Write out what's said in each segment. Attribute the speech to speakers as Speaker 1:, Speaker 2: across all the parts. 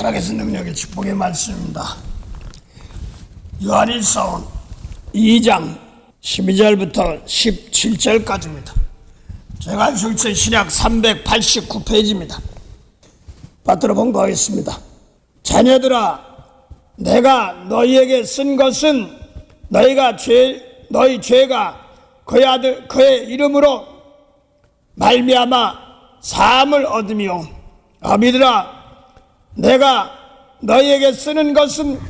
Speaker 1: 살아계신 능력의 축복의 말씀입니다. 요한일서 2장 12절부터 17절까지입니다. 제가 설치 신약 389페이지입니다. 받들어 봉독하겠습니다. 자녀들아, 내가 너희에게 쓴 것은 너희 죄가 그의 이름으로 말미암아 사함을 얻으며, 아비들아, 내가 너희에게 쓰는 것은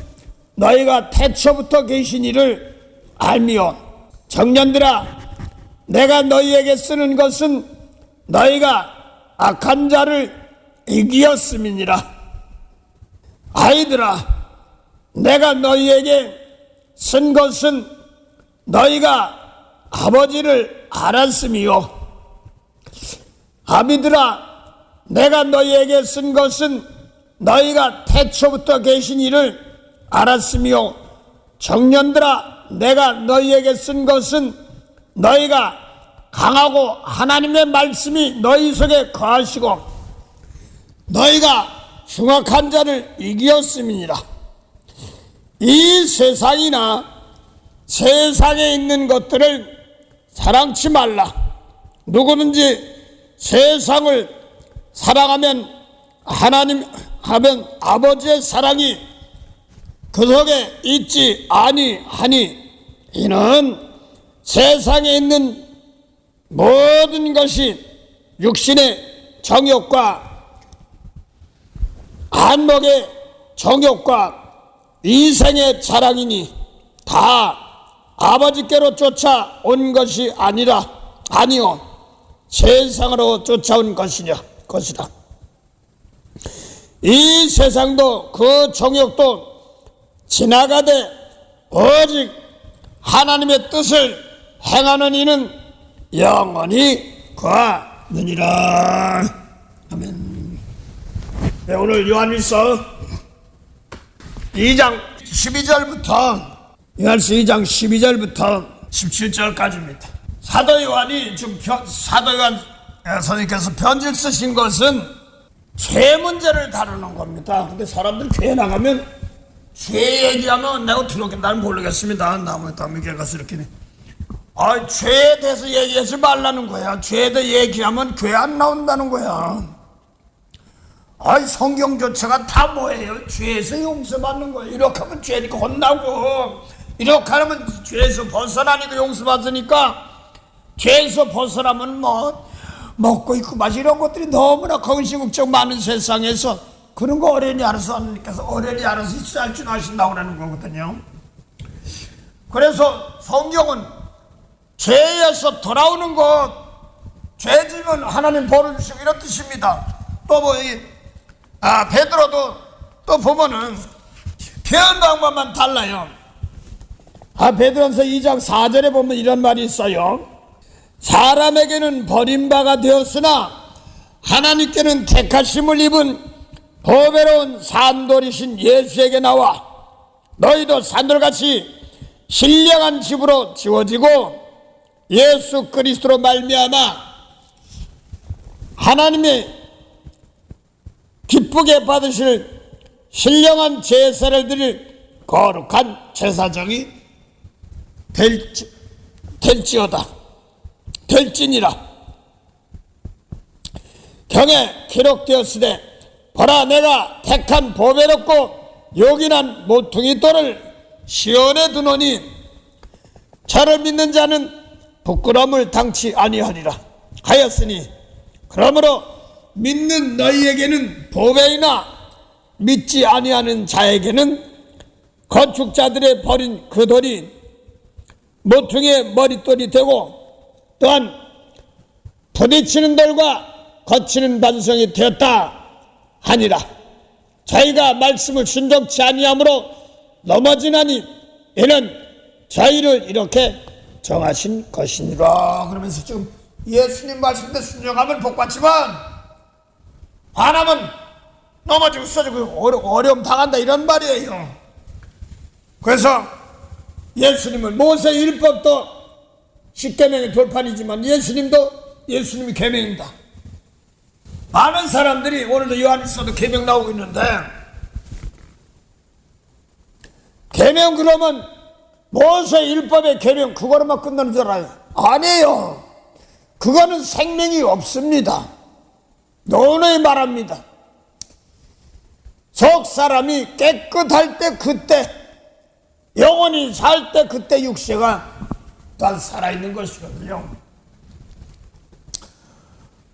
Speaker 1: 너희가 태초부터 계신 이를 알미요, 청년들아, 내가 너희에게 쓰는 것은 너희가 악한 자를 이기었음이니라. 아이들아, 내가 너희에게 쓴 것은 너희가 아버지를 알았음이요, 아비들아, 내가 너희에게 쓴 것은 너희가 태초부터 계신 이를 알았으며, 청년들아, 내가 너희에게 쓴 것은 너희가 강하고 하나님의 말씀이 너희 속에 거하시고 너희가 흉악한 자를 이기었음이니라. 이 세상이나 세상에 있는 것들을 사랑치 말라. 누구든지 세상을 사랑하면 아버지의 사랑이 그 속에 있지 아니하니, 이는 세상에 있는 모든 것이 육신의 정욕과 안목의 정욕과 이생의 자랑이니 다 아버지께로 쫓아온 것이 아니요 세상으로 쫓아온 것이라. 이 세상도 그 정욕도 지나가되 오직 하나님의 뜻을 행하는 이는 영원히 거하느니라. 아멘. 네, 오늘 요한일서 2장 12절부터 17절까지입니다. 사도 요한이 사도 요한 선생님께서 편지를 쓰신 것은 죄 문제를 다루는 겁니다. 근데 사람들 교회 나가면 죄 얘기하면 내가 들었겠다는 모르겠습니다. 나무에 담미게 가서 이렇게 죄에 대해서 얘기하지 말라는 거야. 죄에 대해 얘기하면 교회 안 나온다는 거야. 성경 자체가 다 뭐예요? 죄에서 용서받는 거예요. 이렇게 하면 죄니까 혼나고, 이렇게 하면 죄에서 벗어나니까 용서받으니까, 죄에서 벗어나면 먹고 있고 마시 이런 것들이 너무나 거시국적 많은 세상에서 그런 거 어련히 알아서 하나님께서 어련히 알아서 있어야 할 줄 아신다고 그러는 거거든요. 그래서 성경은 죄에서 돌아오는 것, 죄 지면 하나님 벌을 주시고 이런 뜻입니다. 또 베드로도 또 보면은 표현 방법만 달라요. 베드로전서 2장 4절에 보면 이런 말이 있어요. 사람에게는 버림바가 되었으나 하나님께는 택하심을 입은 보배로운 산돌이신 예수에게 나와 너희도 산돌같이 신령한 집으로 지워지고 예수 그리스도로 말미암아 하나님이 기쁘게 받으실 신령한 제사를 드릴 거룩한 제사장이 될지니라. 경에 기록되었으되 보라, 내가 택한 보배롭고 요긴한 모퉁이 돌을 시온에 두노니 저를 믿는 자는 부끄러움을 당치 아니하리라 하였으니, 그러므로 믿는 너희에게는 보배이나 믿지 아니하는 자에게는 건축자들의 버린 그 돌이 모퉁이의 머릿돌이 되고, 또한 부딪히는 돌과 거치는 반성이 되었다 하니라. 저희가 말씀을 순종치 아니함으로 넘어지나니 이는 저희를 이렇게 정하신 것이니라. 그러면서 지금 예수님 말씀대 순종하면 복받지만 안 하면 넘어지고 쓰러지고 어려움 당한다, 이런 말이에요. 그래서 예수님은 모세 율법도 10계명의 돌판이지만 예수님이 계명입니다. 많은 사람들이 오늘도 요한일서도 계명 나오고 있는데 계명 그러면 모세 율법의 계명 그거로만 끝나는 줄 알아요? 아니에요. 그거는 생명이 없습니다. 너무너무 말합니다. 속 사람이 깨끗할 때 그때, 영원히 살 때 그때 육체가 다 살아있는 것이거든요.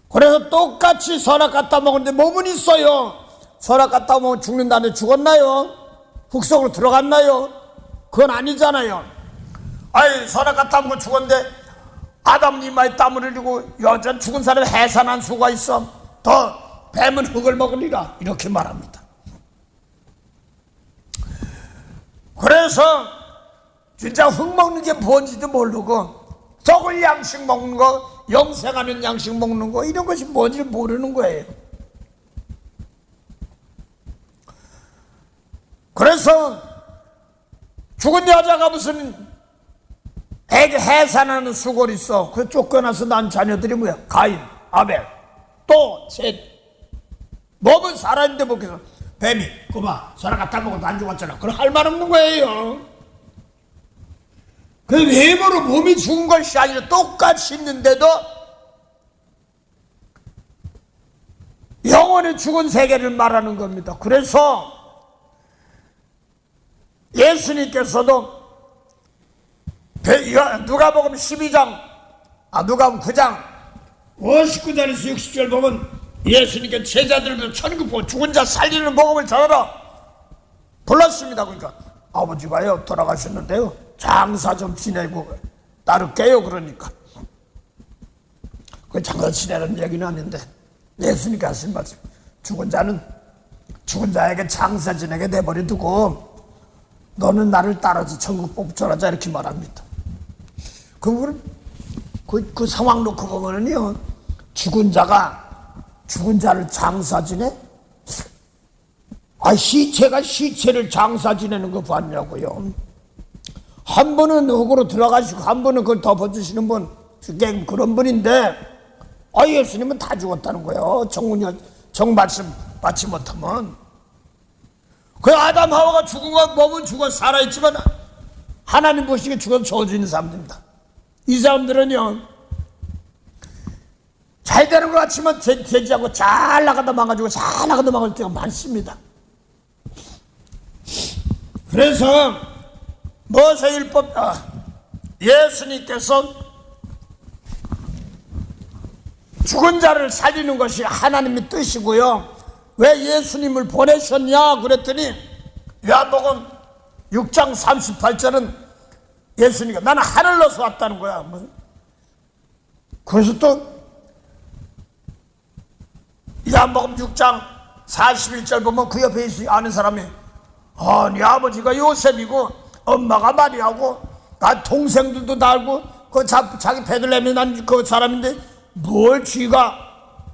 Speaker 1: 그래서 똑같이 선악 갖다 먹었는데 몸은 있어요. 선악 갖다 먹으면 죽는다는데 죽었나요? 흙속으로 들어갔나요? 그건 아니잖아요. 아이, 선악 갖다 먹고 죽었는데 아담 이마에 땀을 흘리고 여전 죽은 사람이 해산한 수가 있어. 더 뱀은 흙을 먹으리라 이렇게 말합니다. 그래서 진짜 흙 먹는 게 뭔지도 모르고 썩을 양식 먹는 거, 영생하는 양식 먹는 거 이런 것이 뭔지 모르는 거예요. 그래서 죽은 여자가 무슨 해산하는 수골이 있어. 그 쫓겨나서 난 자녀들이 뭐야? 가인, 아벨, 또 셋. 몸은 살아있는데 먹겠어. 뱀이 그봐 사람 갖다 먹어도 안 죽었잖아. 그럼 할 말 없는 거예요. 그 외모로 몸이 죽은 것이 아니라 똑같이 있는데도 영원히 죽은 세계를 말하는 겁니다. 그래서 예수님께서도 누가복음 12장, 누가복음 9장 59절에서 60절 보면 예수님께 제자들을 천국 보고 죽은 자 살리는 복음을 전하라 불렀습니다. 그러니까 아버지가요 돌아가셨는데요 장사 좀 지내고 따를게요. 그러니까 그 장사 지내라는 얘기는 아닌데 예수님께 하신 말씀, 죽은 자는 죽은 자에게 장사 지내게 내버려 두고 너는 나를 따라서 천국 뽑자라자 이렇게 말합니다. 그 상황 놓고 보면요 죽은 자가 죽은 자를 장사 지내? 시체가 시체를 장사 지내는 거 봤냐고요. 한 분은 흙으로 들어가시고 한 분은 그걸 덮어주시는 분, 그런 분인데 예수님은 다 죽었다는 거예요. 정 말씀 받지 못하면. 그 아담 하와가 죽은 건 몸은 죽어 살아있지만 하나님 보시기에 죽어서 저주 있는 사람들입니다. 이 사람들은요 잘 되는 것 같지만 되지 않고 잘 나가다 망가지고 잘 나가다 망가질 때가 많습니다. 그래서 모세율법 예수님께서 죽은 자를 살리는 것이 하나님의 뜻이고요. 왜 예수님을 보내셨냐 그랬더니 요한복음 6장 38절은 예수님이 나는 하늘로서 왔다는 거야. 그래서 또 요한복음 6장 41절 보면 그 옆에 아는 사람이 네 아버지가 요셉이고 엄마가 마리아고 나 동생들도 나 알고 그 자기 베들레헴에 난 그 사람인데 뭘 쥐가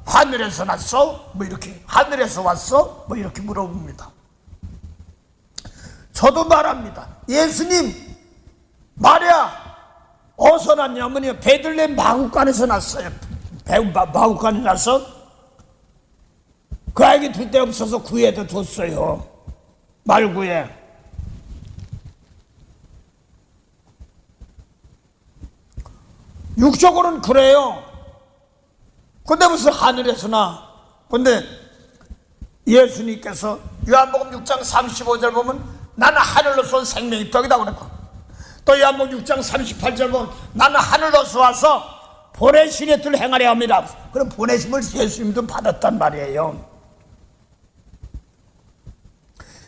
Speaker 1: 하늘에서 났어? 뭐 이렇게 하늘에서 왔어? 뭐 이렇게 물어봅니다. 저도 말합니다. 예수님 마리아 어디서 났냐면요 베들레헴 마구간에서 났어요. 마구간에 나서 그 아이가 둘 데 없어서 구에다 뒀어요. 말구에. 육적으로는 그래요. 근데 무슨 하늘에서나. 근데 예수님께서 요한복음 6장 35절 보면 나는 하늘로서 온 생명의 떡이다 그랬고 또 요한복음 6장 38절 보면 나는 하늘로서 와서 보내신 뜻을 행하려 합니다. 그럼 보내심을 예수님도 받았단 말이에요.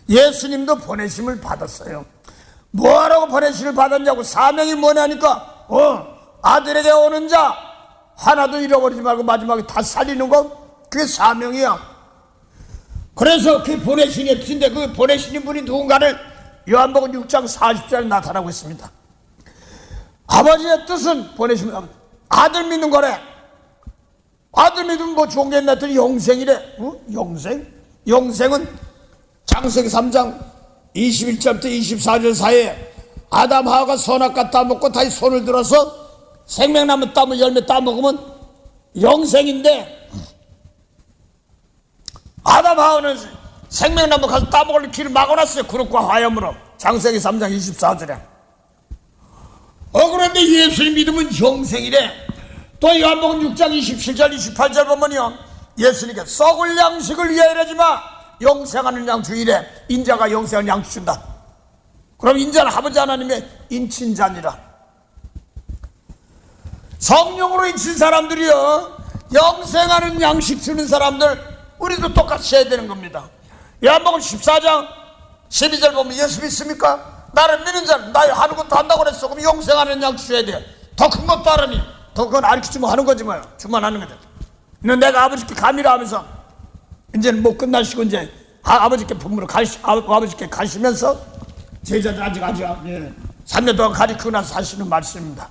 Speaker 1: 예수님도 보내심을 받았어요. 뭐하라고 보내심을 받았냐고. 사명이 뭐냐니까 아들에게 오는 자 하나도 잃어버리지 말고 마지막에 다 살리는 거 그게 사명이야. 그래서 그 보내신의 뜻인데 그 보내시는 분이 누군가를 요한복음 6장 40절에 나타나고 있습니다. 아버지의 뜻은 보내시면 아들 믿는 거래. 아들 믿으면 뭐 좋은 게 있나 했더니 영생이래. 영생은 창세기 3장 21절부터 24절 사이에 아담 하와가 선악과 따먹고 다시 손을 들어서 생명나무 따먹 열매 따먹으면 영생인데 아담 하와는 생명나무 가서 따먹을 길을 막아놨어요. 그릇과 화염으로. 창세기 3장 24절에. 그런데 예수님 믿으면 영생이래. 또 요한복음 6장 27절 28절 보면요, 예수님께 썩을 양식을 위하여라지 마, 영생하는 양 주이래. 인자가 영생하는 양식 준다. 그럼 인자는 아버지 하나님의 인친자니라. 성령으로 인친 사람들이요, 영생하는 양식 주는 사람들, 우리도 똑같이 해야 되는 겁니다. 요한복음 14장 12절 보면 예수 믿습니까? 나를 믿는 자는 나의 하는 것도 한다고 그랬어. 그럼 영생하는 양식 줘야 돼. 더 큰 것도 하라니. 더 그건 가르쳐주면 하는 거지 뭐야. 주만 하는 거죠. 내가 아버지께 감이라 하면서 이제는 뭐 끝나시고 이제 아버지께 품으로 아버지께 가시면서 제자들 아직 3년 동안 가르치고 나서 하시는 말씀입니다.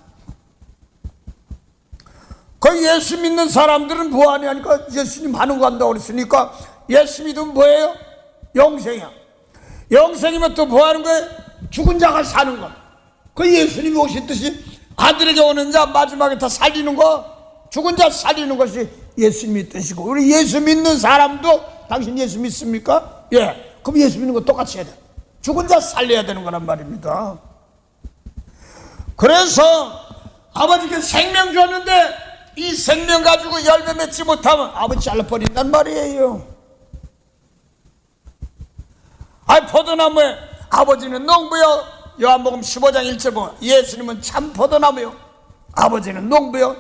Speaker 1: 그 예수 믿는 사람들은 뭐하냐 하니까 예수님 하는 거 한다고 그랬으니까 예수 믿으면 뭐예요? 영생이야. 영생이면 또 뭐 하는 거예요? 죽은 자가 사는 거. 그 예수님이 오신 뜻이 아들에게 오는 자 마지막에 다 살리는 거, 죽은 자 살리는 것이 예수님의 뜻이고, 우리 예수 믿는 사람도 당신 예수 믿습니까? 예. 그럼 예수 믿는 거 똑같이 해야 돼. 죽은 자 살려야 되는 거란 말입니다. 그래서 아버지께 생명 줬는데 이 생명 가지고 열매 맺지 못하면 아버지 잘라버린단 말이에요. 포도나무에 아버지는 농부요, 요한복음 15장 1절 보면 예수님은 참 포도나무요, 아버지는 농부요,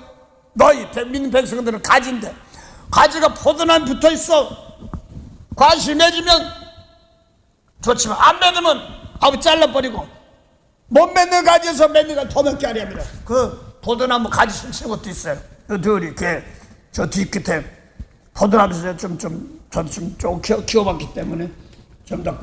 Speaker 1: 너희 믿는 백성들은 가지인데, 가지가 포도나무에 붙어있어. 과실 맺으면 좋지만 안 맺으면 아버지 잘라버리고, 못 맺는 가지에서 맺는 걸 더 맺게 하려면 그 포도나무 가지 숨치는 것도 있어요. 들이 저 뒤끝에 포도나무에서 좀 키워봤기 때문에 좀 더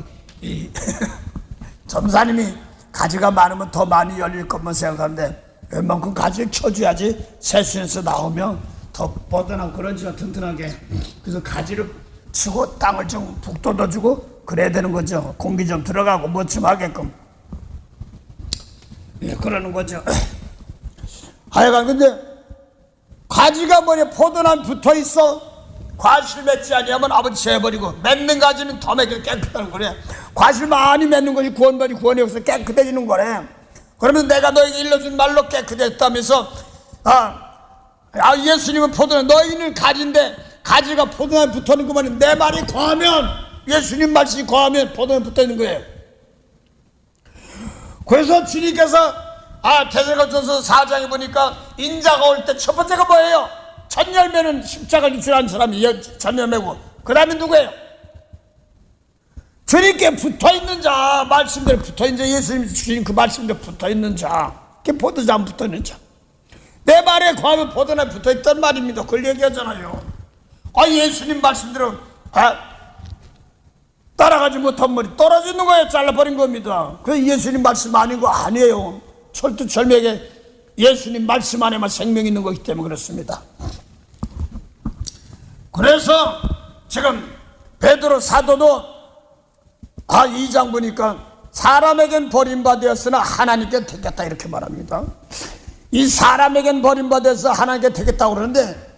Speaker 1: 점사님이 가지가 많으면 더 많이 열릴 것만 생각하는데, 웬만큼 가지를 켜줘야지 새순에서 나오면 더 뻗어나고 그런지가 튼튼하게. 그래서 가지를 치고 땅을 좀 푹 돋아주고 그래야 되는 거죠. 공기 좀 들어가고 뭐 좀 하게끔. 예, 그러는 거죠. 하여간 근데 가지가 뭐냐, 포도나무 붙어 있어. 과실 맺지 아니하면 아버지 재버리고, 맺는 가지는 더 맺게 깨끗하는 거래. 과실 많이 맺는 것이 구원받이 구원이 없어 깨끗해지는 거래. 그러면 내가 너에게 일러준 말로 깨끗했다면서, 예수님은 포도나무, 너희는 가지인데 가지가 포도나무에 붙어있는 것만, 내 말이 거하면, 예수님 말씀이 거하면 포도나무에 붙어있는 거예요. 그래서 주님께서 데살로니가전서 4장에 보니까 인자가 올 때 첫 번째가 뭐예요? 첫 열매는 십자가를 주라는 사람이 첫 열매고, 그 다음에 누구예요? 주님께 붙어있는 자, 말씀대로 붙어있는 자, 예수님 주신 그 말씀대로 붙어있는 자, 그게 포도나무 붙어있는 자. 내 말에 거하면 포도나무에 붙어있단 말입니다. 그걸 얘기하잖아요. 예수님 말씀대로 따라가지 못한 머리 떨어지는 거예요. 잘라버린 겁니다. 그게 예수님 말씀 아닌 거 아니에요. 철두철미하게 예수님 말씀 안에만 생명이 있는 거기 때문에 그렇습니다. 그래서 지금 베드로 사도도 2장 보니까 사람에겐 버림받았으나 하나님께 택했다 이렇게 말합니다. 이 사람에겐 버림받아서 하나님께 택했다고 그러는데,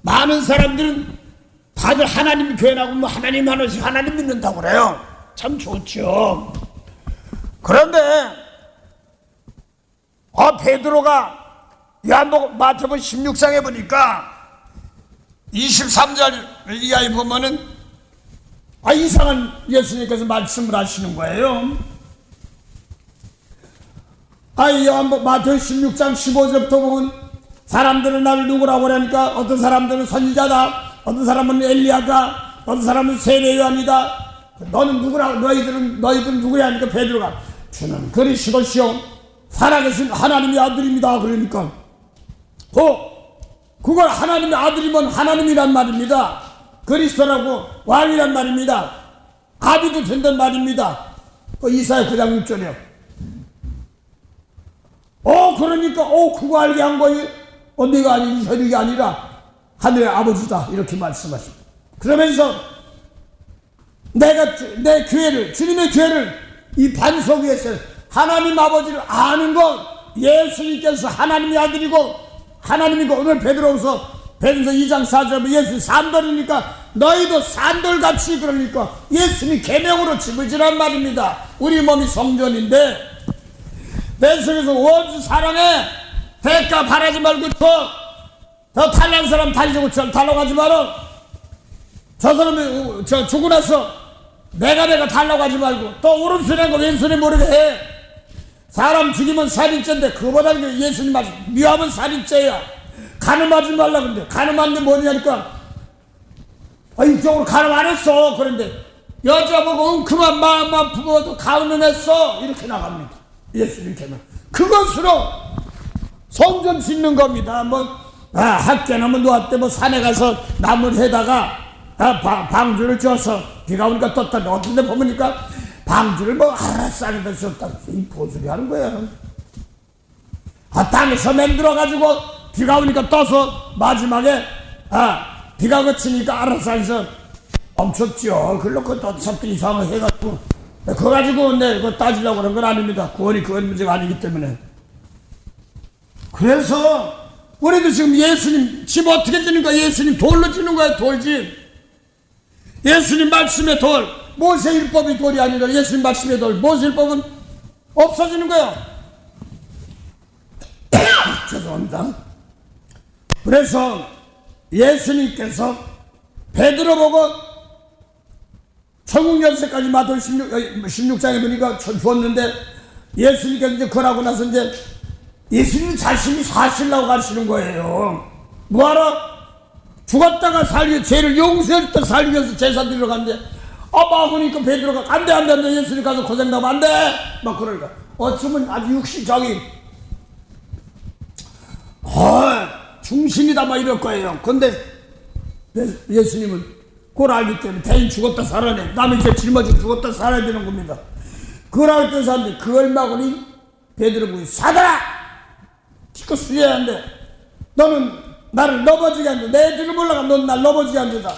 Speaker 1: 많은 사람들은 다들 하나님 교회 나가면 하나님 하나씩 하나님 믿는다고 그래요. 참 좋죠. 그런데 베드로가 요한복음 마태복음 16장에 보니까 23절 이하에 보면은 이상한 예수님께서 말씀을 하시는 거예요. 요한복음 마태복음 16장 15절부터 보면 사람들은 나를 누구라고 그러니까 어떤 사람들은 선지자다, 어떤 사람은 엘리야다, 어떤 사람은 세례 요한이다. 너는 누구라고, 너희들은 누구야 하니까 베드로가 주는 그리스도시요 살아계신 하나님의 아들입니다. 그러니까 그걸 하나님의 아들이면 하나님이란 말입니다. 그리스도라고 왕이란 말입니다. 아비도 된단 말입니다. 이사야 9장 6절이요. 그러니까 그거 알게 한 거예요. 내가 아닌 혈육이 아니라 하늘의 아버지다 이렇게 말씀하십니다. 그러면서 내가 내 교회를, 주님의 교회를 이 반석 위에서 하나님 아버지를 아는 것, 예수님께서 하나님의 아들이고 하나님이고, 오늘 베드로후서 베드로서 2장 4절에 예수님 산돌이니까 너희도 산돌같이, 그러니까 예수님이 계명으로 집을 지란 말입니다. 우리 몸이 성전인데 뱃속에서 원수 사랑해. 대가 바라지 말고 더 탈난 사람 달리고 달라고 하지 마라. 저 사람이 죽고 나서 내가 달라고 하지 말고 또 오른손에 거 왼손에 모르게 해. 사람 죽이면 살인죄인데 그거보다 예수님 말씀 미워하면 살인죄야. 간음하지 말라. 근데 간음하는데 뭐냐니까 이쪽으로 간음 안 했어. 그런데 여자 보고 웅큼한 마음만 품어도 간음은 했어. 이렇게 나갑니다. 예수님 계명. 그것으로 성전 짓는 겁니다. 학교나무 놓았대 산에 가서 나무를 해다가 방주를 쪄서 비가 오니까 떴다. 어떤 데 보니까 방주를 아라싸리다 줬다. 이 보소리 하는 거야. 땅에서 만들어가지고 비가 오니까 떠서 마지막에 비가 그치니까 알아서 멈췄죠. 그걸로 또 삽도 이상을 해가지고 그거 가지고 그거 따지려고 그런 건 아닙니다. 구원이 그건 문제가 아니기 때문에. 그래서 우리도 지금 예수님 집 어떻게 짓는 거야? 예수님 돌로 짓는 거야. 돌집. 예수님 말씀의 돌. 모세 율법이 돌이 아니라 예수님 말씀의 돌. 모세 율법은 없어지는 거야. 죄송합니다. 그래서 예수님께서 베드로 보고 천국 열쇠까지 마돌 16장에 보니까 주었는데 예수님께서 이제 그러고 나서 이제 예수님 자신이 사실라고 가르치는 거예요. 뭐하러? 죽었다가 살기, 죄를 용서할 때 살기 위해서 제사 드리러 갔는데 막으니까 베드로가 안 돼. 예수님 가서 고생하면 안 돼. 막 그러니까 어쩌면 아주 육신적인 중심이다 막 이럴 거예요. 근데 예수님은 그걸 알기 때문에 대인 죽었다 살아내. 남의 죄 짊어지고 죽었다 살아야 되는 겁니다. 그걸 알기 때문에 사람들이 그걸 막으니 베드로가 사단아! 기껏 수여야 한대. 너는 나를 넘어지게 한다. 내 뒤를 몰라가 넌 날 넘어지게 한다.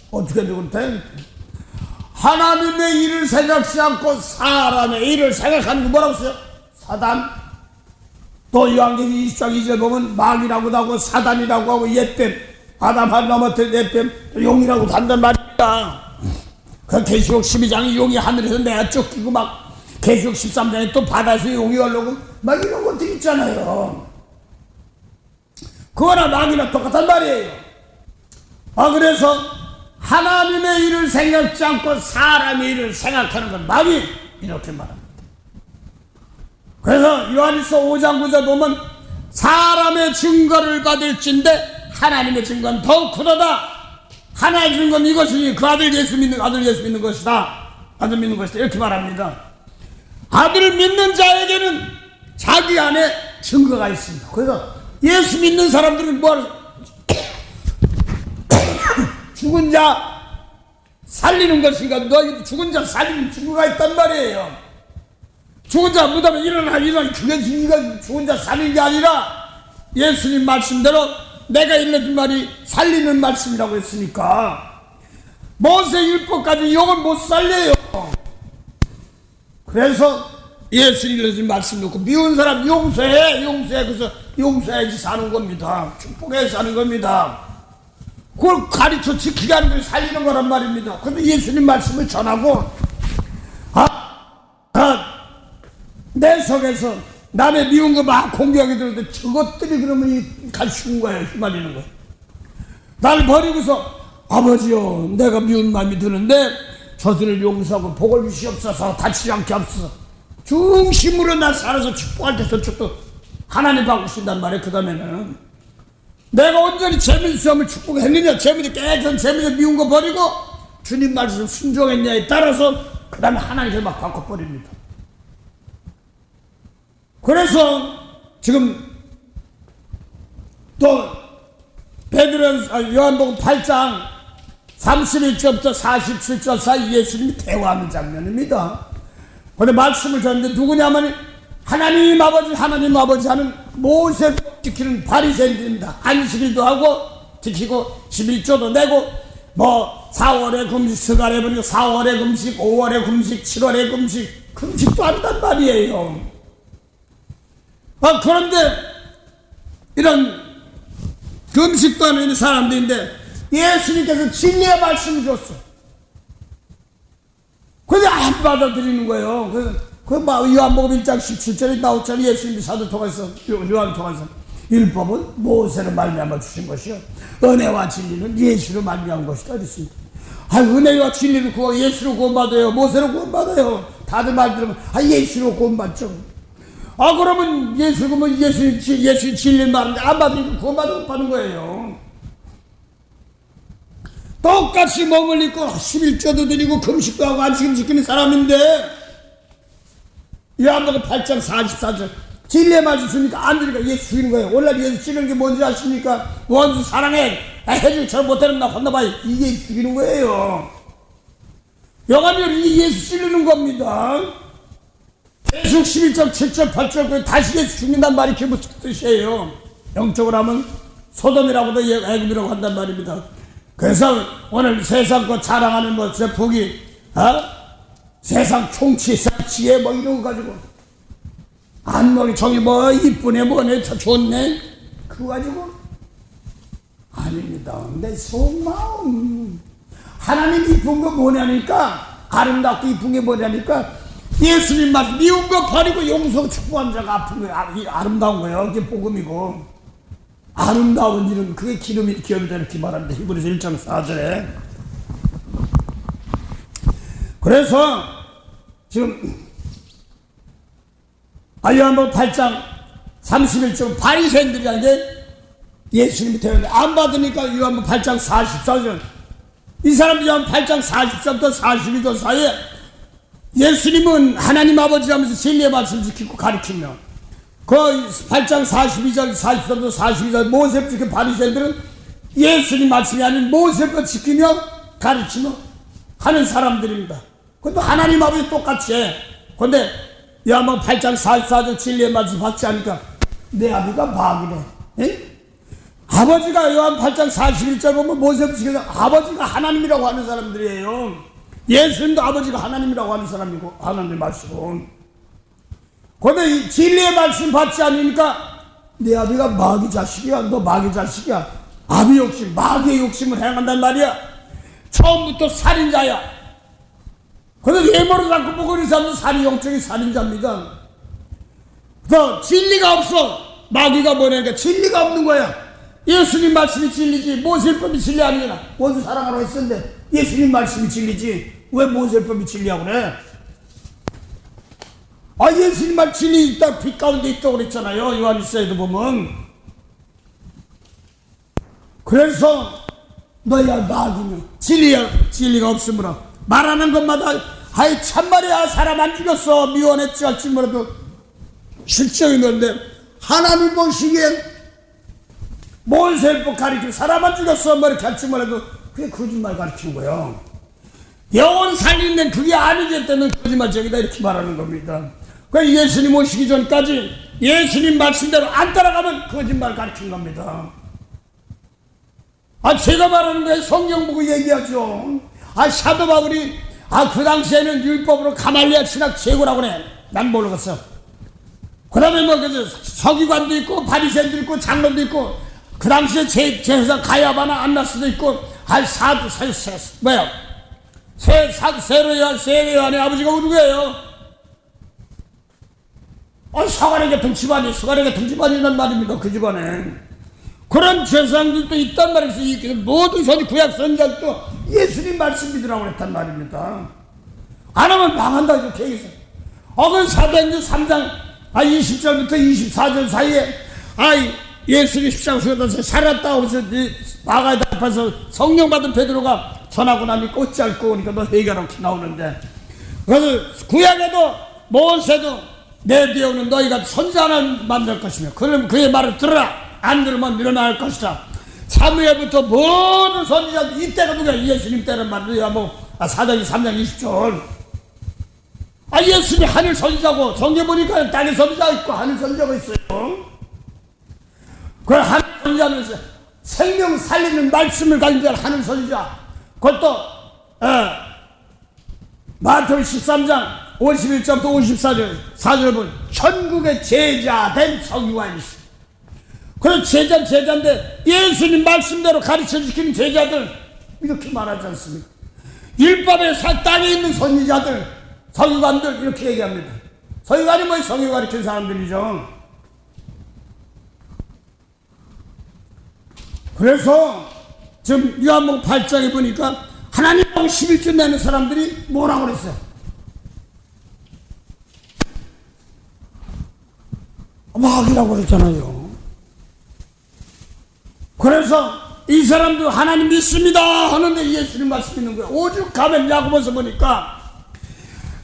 Speaker 1: 어떻게 되건 돼? 하나님의 일을 생각지 않고 사람의 일을 생각하는 게 뭐라고 써요? 사단. 또 요한계시록 20장 2절 보면 마귀라고도 하고 사단이라고 하고 옛뱀, 아담 넘어뜨린 옛뱀, 용이라고도 한단 말이야. 그 계시록 12장이 용이 하늘에서 내가 쫓기고 막 계시록 13장에 또 바다에서 용이 올라오고 막 이런 것들 있잖아요. 그거나 마귀나 똑같단 말이에요. 그래서 하나님의 일을 생각지 않고 사람의 일을 생각하는 건 마귀, 이렇게 말합니다. 그래서 요한일서 5장 9절 보면 사람의 증거를 받을진데 하나님의 증거는 더욱 크도다. 하나의 증거는 이것이니 그 아들 예수 믿는 것이다. 아들 믿는 것이다. 이렇게 말합니다. 아들을 믿는 자에게는 자기 안에 증거가 있습니다. 그래서 예수 믿는 사람들은 뭐하러 죽은 자 살리는 것이니까 너희도 죽은 자 살리는 증거가 있단 말이에요. 죽은 자 무덤에 일어나 그게 죽은 자 살리는 게 아니라 예수님 말씀대로 내가 일러준 말이 살리는 말씀이라고 했으니까 모세 율법까지 이걸 못 살려요. 그래서 예수 일러준 말씀 놓고 미운 사람 용서해. 그래서 용서해야지 사는 겁니다. 축복해야지 사는 겁니다. 그걸 가르쳐 지키게 하는 걸 살리는 거란 말입니다. 그래서 예수님 말씀을 전하고 내 속에서 남의 미운 거 막 공격하게 되는데 저것들이 그러면 가르치는 거예요. 휘말리는 거예요. 날 버리고서 아버지요 내가 미운 마음이 드는데 저들을 용서하고 복을 주시옵소서. 다치지 않게 하옵소서. 중심으로 날 살아서 축복할 때 저쪽도 하나님 바꾸신단 말이에요. 그 다음에는 내가 온전히 재미있는 시험을 축복했느냐, 깨끗한 재미있는 미운 거 버리고 주님 말씀 순종했냐에 따라서 그 다음에 하나님께 막 바꿔버립니다. 그래서 지금 또 요한복음 8장 31절부터 47절 사이 예수님이 대화하는 장면입니다. 근데 말씀을 전하는데 누구냐면 하나님 아버지 하는 모세 지키는 바리새인들입니다. 안식일도 하고 지키고 11조도 내고 4월에 금식, 스가랴 보니까 4월에 금식, 5월에 금식, 7월에 금식도 한단 말이에요. 그런데 이런 금식도 하는 사람들인데 예수님께서 진리의 말씀을 줬어. 근데 안 받아들이는 거예요. 요한복음 1장 17절에 나오잖아요. 예수님이 사도 통해서, 요한 통해서 율법은 모세로 말미암아 주신 것이요 은혜와 진리는 예수로 말미암은 것이다 그랬습니다. 은혜와 진리를 구하고 예수로 구원받아요, 모세로 구원받아요. 다들 말 들으면 예수로 구원받죠. 그러면 예수 진리를 말하는데 안 받으니까 구원받아 못 받는 거예요. 똑같이 몸을 입고 11조도 드리고 금식도 하고 안식일 지키는 사람인데 요한복음 8장 44절 진리의 말씀 주니까 안 들으니까 예수 죽이는 거예요. 원래 예수 찌르는 게 뭔지 아십니까? 원수 사랑해, 해줄 잘 못하는 나 혼나봐, 이게 예수 죽이는 거예요. 영화는 이게 예수 찌르는 겁니다. 계속 11절 7절 8절 다시 예수 죽는단 말이 그 무슨 뜻이에요? 영적으로 하면 소돔이라고도 애굽이라고 한단 말입니다. 그래서 오늘 세상 거 자랑하는 제 북이 세상 총치 지혜 이런 거 가지고 안목이 저기 이쁘네 뭐네 더 좋네 그거 가지고 아닙니다. 내 속마음 하나님 이쁜 거 뭐냐니까, 아름답고 이쁜 게 뭐냐니까 예수님 말씀 미운 거 버리고 용서 축복한 자가 아픈 거예요. 아름다운 거예요. 그게 복음이고 아름다운 일은 그게 기름이 되는 이렇게 말합니다. 히브리서 1장 4절에. 그래서 지금 요한복음 8장 31절 바리새인들이 이제 예수님이 되는데 안 받으니까 요한복음 8장 44절 이 사람들이 요한복음 8장 43절 42절 사이에 예수님은 하나님 아버지 하면서 진리의 말씀 지키고 가르치며 그 8장 42절 43절 42절 모세법 지킨 바리새인들은 예수님 말씀이 아닌 모세법 지키며 가르치며 하는 사람들입니다. 그것도 하나님 아버지 똑같이 해. 그런데 요한복음 8장 44절 진리의 말씀 받지 않으니까 내 아비가 마귀네. 에? 아버지가 요한 8장 41절 보면 모세법 지켜서 아버지가 하나님이라고 하는 사람들이에요. 예수님도 아버지가 하나님이라고 하는 사람이고 하나님 말씀은. 그런데 이 진리의 말씀 받지 않으니까 내 아비가 마귀 자식이야. 너 마귀 자식이야. 아비 욕심, 마귀의 욕심을 행한단 말이야. 처음부터 살인자야. 그런데 예모를 잡고 보고 있는 사람은 살인 영적인 살인자입니다. 그 진리가 없어. 마귀가 뭐냐니까 진리가 없는 거야. 예수님 말씀이 진리지 모세법이 진리 아니잖아. 원수 사랑하라고 했었는데 예수님 말씀이 진리지 왜 모세법이 진리하고 그래? 예수님 말 진리 있다 빛 가운데 있다고 그랬잖아요. 요한일서에도 보면. 그래서 너야 마귀냐 진리가 없으므로 말하는 것마다 참말이야 사람 안 죽였어 미워냈지 할지 뭐라도 실적인 건데 하나님 보시기엔 모세법 가르치고 사람 안 죽였어 뭐 이렇게 할지 뭐라도 그게 거짓말 가르치는 거예요. 영혼 살리는 그게 아니기 때문에 거짓말적이다 이렇게 말하는 겁니다. 그러니까 예수님 오시기 전까지 예수님 말씀대로 안 따라가면 거짓말 가르치는 겁니다. 제가 말하는 거에 성경 보고 얘기하죠. 사도 바울이 그 당시에는 율법으로 가말리아 신학 제고라고 그래. 난 모르겠어. 그 다음에 서기관도 있고 바리새인도 있고 장로도 있고 그 당시에 제사장 가야바나 안나스도 있고 세례요한의 아버지가 누구예요? 서가리 같은 집안이 서가리 같은 집안이란 말입니다. 그 집안에 그런 제사장들도 있단 말이에요. 모든 구약 선지자도 예수님 말씀 믿으라고 그랬단 말입니다. 안 하면 망한다 이렇게 얘기했어요. 그 사도행전 3장 20절부터 24절 사이에 예수님 십자가에서 살았다고 해서 마가에 앞에서 성령 받은 베드로가 전하고 나면 꽃이 앓고 오니까 너 회개하라고 나오는데 그래서 구약에도 모세도 내 뒤에 오는 너희가 선지자 하나 만들 것이며 그럼 그의 말을 들으라. 안 들으면 밀어나갈 것이다. 사무엘부터 모든 선지자들 이때가 누구야? 예수님 때는 말이야. 사도행전 3장 20절 예수님이 하늘 선지자고 성경 보니까 땅에 선지자가 있고 하늘 선지자가 있어요. 그 하늘 선지자는 생명 살리는 말씀을 가진 자 하늘 선지자. 그것도 마태복음 13장 51절부터 54절 4절 보면 천국의 제자 된 서기관이 있어. 그래서 제자인데 예수님 말씀대로 가르쳐주시는 제자들 이렇게 말하지 않습니까? 율법의 땅에 있는 선지자들, 서기관들 이렇게 얘기합니다. 서기관이 뭐 성경 가르치는 사람들이죠. 그래서 지금 요한복음 8장에 보니까 하나님하고 11조 내는 사람들이 뭐라고 그랬어요? 마귀라고 그랬잖아요. 그래서 이 사람도 하나님 믿습니다 하는데 예수님 말씀 믿는 거예요. 오죽 가면 야고보서 보니까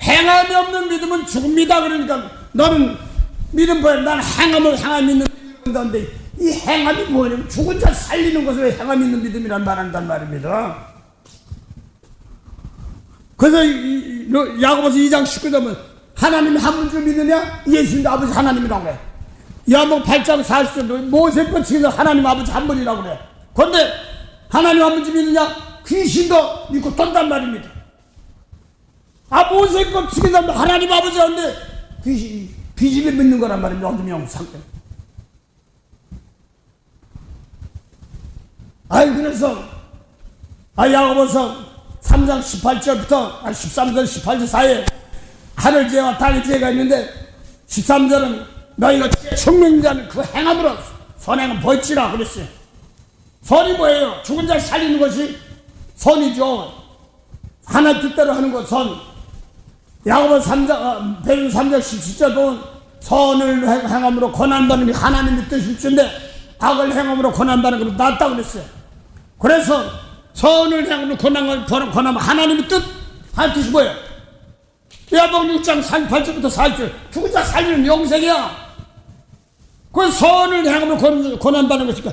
Speaker 1: 행함이 없는 믿음은 죽음이다. 그러니까 너는 믿음 뭐야? 난 행함을 행함 있는 믿음인데 이 행함이 뭐냐면 죽은 자 살리는 것을 행함 있는 믿음이란 말한단 말입니다. 그래서 야고보서 2장 19절 보면 하나님 한 분 줄 믿느냐? 예수님 아버지 하나님이라고 해. 요한복음 8장 40절 모세법 측에서 하나님 아버지 한 분이라고 그래. 그런데 하나님 한 분지 믿느냐? 귀신도 믿고 떤단 말입니다. 모세법 측에서 하나님 아버지 하는데 귀신이 믿는 거란 말입니다. 어둠형 상태. 그래서 야고보서 3장 18절부터 13절 18절 사이에 하늘죄와 땅의죄가 있는데 13절은 너희가 청명자는 그 행함으로 선행은 벌지라 그랬어요. 선이 뭐예요? 죽은 자를 살리는 것이 선이죠. 하나님 뜻대로 하는 것 선. 야고보서 3장 17절 보면 선을 행함으로 고난받는 게 하나님의 뜻일진데 악을 행함으로 고난받는 것은 낫다고 그랬어요. 그래서 선을 행함으로 고난하면 하나님의 뜻, 하나님의 뜻이 뭐예요? 야고보서 6장 38절부터 4절 죽은 자 살리는 영생이야. 그 선을 행함으로 고난받는 것이니까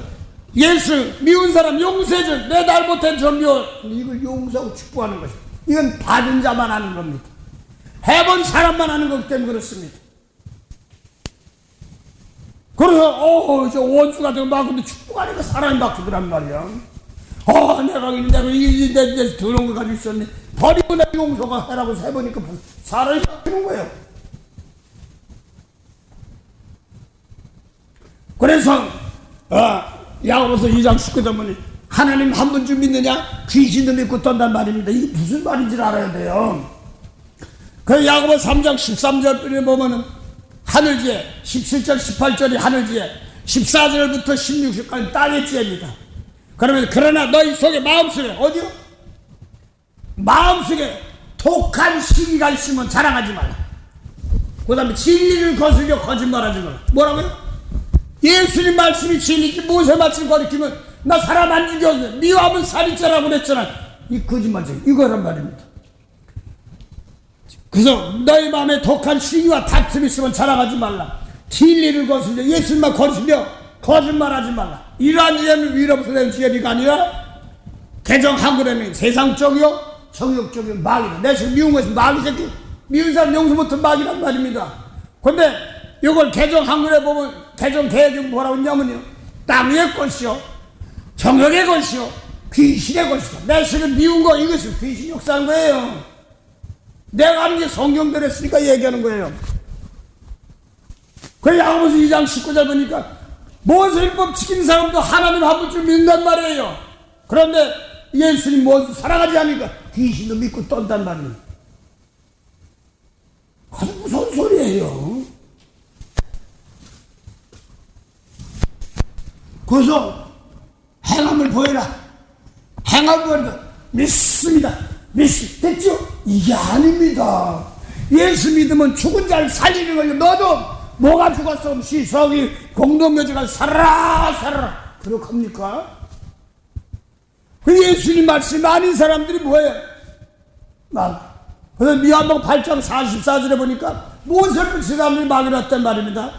Speaker 1: 예수 미운 사람 용서해줘. 내 날 못한 저 미워. 이걸 용서하고 축복하는 것이다. 이건 받은 자만 하는 겁니다. 해본 사람만 하는 거기 때문에 그렇습니다. 그래서 저 원수 같은 거 막 근데 축복하니까 사람이 막 죽으란 말이야. 내가 이제 더러운 거 가지고 있었네. 버리고 내 용서가 해라고 해보니까 사람이 바뀌는 거예요. 그래서 야고보서 2장 19절 보니 하나님 한 분 줄 믿느냐? 귀신도 믿고 떤단 말입니다. 이게 무슨 말인지를 알아야 돼요. 그 야고보서 3장 13절에 보면은 하늘지혜, 17절 18절이 하늘지혜, 14절부터 16절까지 땅의 지혜입니다. 그러나 너희 속에 마음속에 어디요? 마음속에 독한 시기가 있으면 자랑하지 말라. 그 다음에 진리를 거슬려 거짓말하지 말라. 뭐라고요? 예수님 말씀이 진리지 모세 말씀 거리키면 나 사람 안 죽였어. 미워하면 살인죄라고 그랬잖아. 이 거짓말이죠. 이거란 말입니다. 그래서 너희 마음에 독한 시기와 다툼이 있으면 자랑하지 말라. 진리를 거슬려 예수님만 거슬려 거짓말하지 말라. 이러한 지혜는 위로부터 된 지혜가 아니라 개정 한글에는 세상적이요 정욕적이요 마귀다. 내 지금 미운 것이 마귀 새끼. 미운 사람 용서 못한 마귀란 말입니다. 근데 이걸 개정 한글에 보면 개정 대중 뭐라고 했냐면요, 땅의 것이요 정욕의 것이요 귀신의 것이다. 내 지금 미운 거 이것이 귀신 역사한 거예요. 내가 하는 게 성경대로 했으니까 얘기하는 거예요. 그 야고보서 2장 19절 보니까 모세율법 지키는 사람도 하나님 한 분쯤 믿는단 말이에요. 그런데 예수님 모세 사랑하지 않으니까 귀신도 믿고 떤단 말이에요. 아주 무서운 소리예요. 그래서 행함을 보여라. 행함을 보여라. 믿습니다. 됐죠? 이게 아닙니다. 예수 믿으면 죽은 자를 살리는 거예요. 너도 뭐가 죽었어? 시석이 공동묘지가 살아라 그렇게 합니까? 그 예수님 말씀 아닌 사람들이 뭐예요? 그래서 요한복음 8장 44절에 보니까 모세를 붙인 사람들이 막이랐단 말입니다.